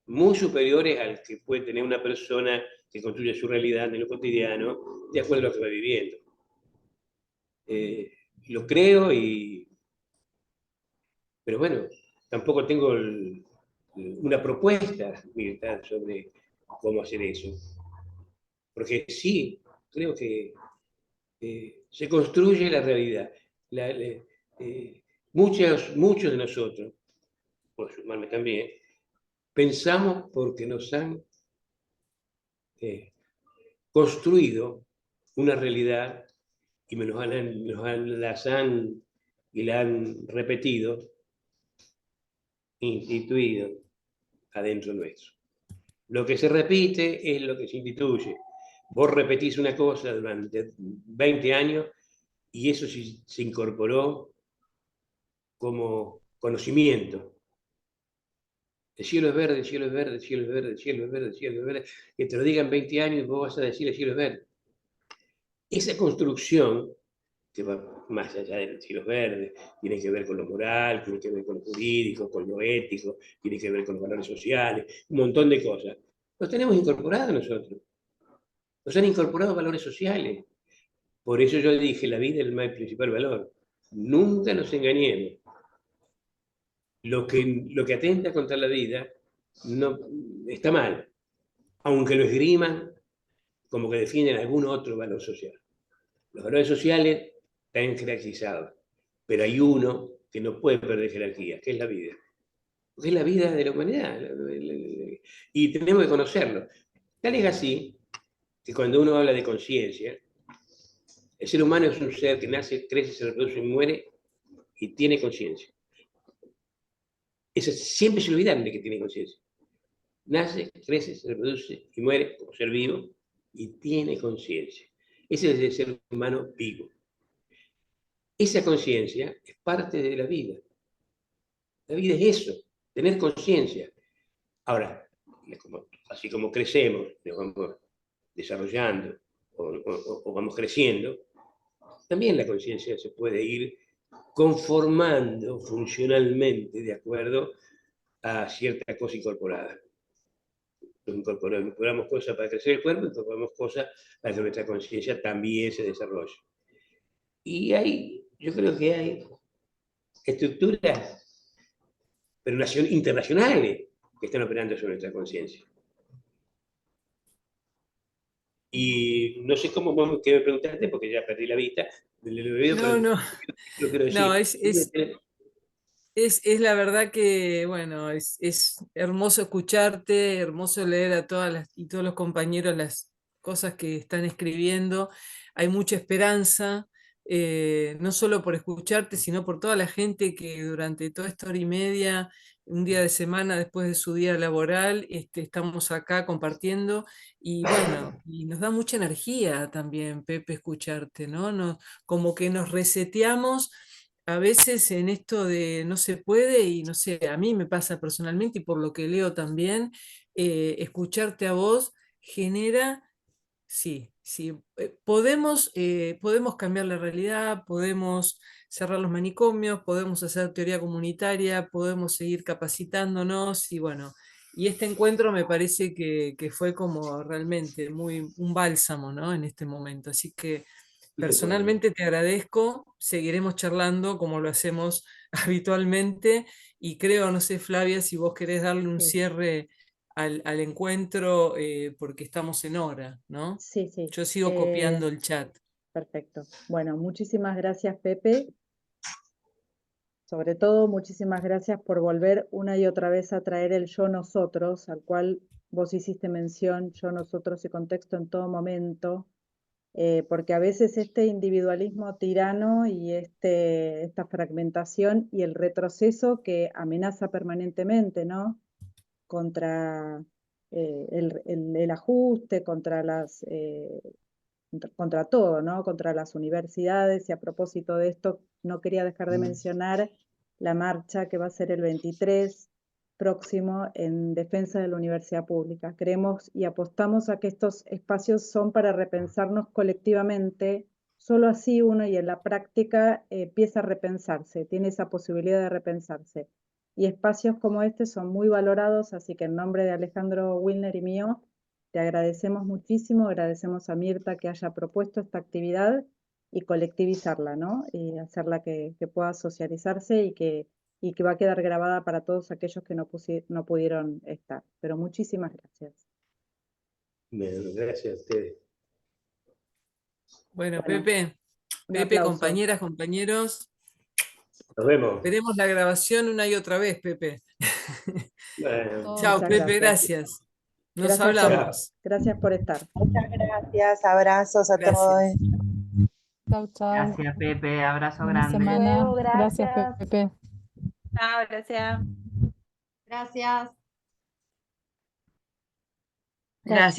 muy superiores al que puede tener una persona que construye su realidad en lo cotidiano de acuerdo a lo que va viviendo. Lo creo, pero bueno, tampoco tengo una propuesta militar sobre cómo hacer eso. Porque sí, creo que se construye la realidad. Muchos de nosotros, por sumarme también, pensamos porque nos han construido una realidad y la han repetido, instituido adentro nuestro. Lo que se repite es lo que se instituye. Vos repetís una cosa durante 20 años y eso se incorporó como conocimiento. El cielo es verde, el cielo es verde, el cielo es verde, el cielo es verde, el cielo es verde. Que te lo digan 20 años y vos vas a decir el cielo es verde. Esa construcción, que va más allá del cielo verde, tiene que ver con lo moral, tiene que ver con lo jurídico, con lo ético, tiene que ver con los valores sociales, un montón de cosas. Los tenemos incorporados nosotros. Nos han incorporado valores sociales. Por eso yo dije, la vida es el principal valor. Nunca nos engañemos. Lo que atenta contra la vida no, está mal, aunque lo esgriman como que defienden algún otro valor social. Los valores sociales están jerarquizados, pero hay uno que no puede perder jerarquía, que es la vida. Porque es la vida de la humanidad, y tenemos que conocerlo. Tal es así que cuando uno habla de conciencia, el ser humano es un ser que nace, crece, se reproduce y muere y tiene conciencia. Siempre se olvidan de que tiene conciencia. Nace, crece, se reproduce y muere como ser vivo y tiene conciencia. Ese es el ser humano vivo. Esa conciencia es parte de la vida. La vida es eso, tener conciencia. Ahora, así como crecemos, nos vamos desarrollando o vamos creciendo, también la conciencia se puede ir conformando funcionalmente de acuerdo a cierta cosa incorporada. Incorporamos cosas para crecer el cuerpo, incorporamos cosas para que nuestra conciencia también se desarrolle. Y yo creo que hay estructuras, pero internacionales, que están operando sobre nuestra conciencia. Y no sé cómo que me preguntaste, porque ya perdí la vista. No, Lo quiero decir. no, es la verdad que, bueno, es hermoso escucharte, hermoso leer a y todos los compañeros las cosas que están escribiendo. Hay mucha esperanza, no solo por escucharte, sino por toda la gente que durante toda esta hora y media, un día de semana después de su día laboral, estamos acá compartiendo. Y bueno, y nos da mucha energía también, Pepe, escucharte, ¿no? Como que nos reseteamos a veces en esto de no se puede, y no sé, a mí me pasa personalmente y por lo que leo también, escucharte a vos genera, sí, sí, podemos cambiar la realidad, podemos cerrar los manicomios, podemos hacer teoría comunitaria, podemos seguir capacitándonos y bueno. Y este encuentro me parece que fue como realmente un bálsamo, ¿no? En este momento. Así que personalmente te agradezco, seguiremos charlando como lo hacemos habitualmente y creo, no sé, Flavia, si vos querés darle un Sí, cierre al encuentro, porque estamos en hora, ¿no? sí, sí. Yo sigo copiando el chat. Perfecto. Bueno, muchísimas gracias, Pepe. Sobre todo, muchísimas gracias por volver una y otra vez a traer el yo-nosotros, al cual vos hiciste mención, yo-nosotros y contexto en todo momento, porque a veces este individualismo tirano y esta fragmentación y el retroceso que amenaza permanentemente, ¿no? Contra el ajuste, contra todo, ¿no? Contra las universidades, y a propósito de esto, no quería dejar de mencionar la marcha que va a ser el 23 próximo en defensa de la universidad pública. Creemos y apostamos a que estos espacios son para repensarnos colectivamente, solo así uno y en la práctica empieza a repensarse, tiene esa posibilidad de repensarse. y espacios como este son muy valorados, así que en nombre de Alejandro Wilner y mío, te agradecemos muchísimo, agradecemos a Mirta que haya propuesto esta actividad y colectivizarla, ¿no? Y hacerla que pueda socializarse y que va a quedar grabada para todos aquellos que no pudieron estar. Pero muchísimas gracias. Bueno, gracias a ustedes. Bueno, Bueno, Pepe, un Pepe, aplauso. compañeras, compañeros, Nos vemos. veremos la grabación una y otra vez, Pepe. Bueno, Chao, Muchas Pepe, gracias. gracias. Nos Gracias hablamos. gracias por estar. Muchas gracias, abrazos a Gracias. todos. Chau, chau. Gracias, Pepe. Abrazo Buena grande. semana. Luego, Gracias, gracias. Pepe. Chao, gracias. Gracias. Gracias.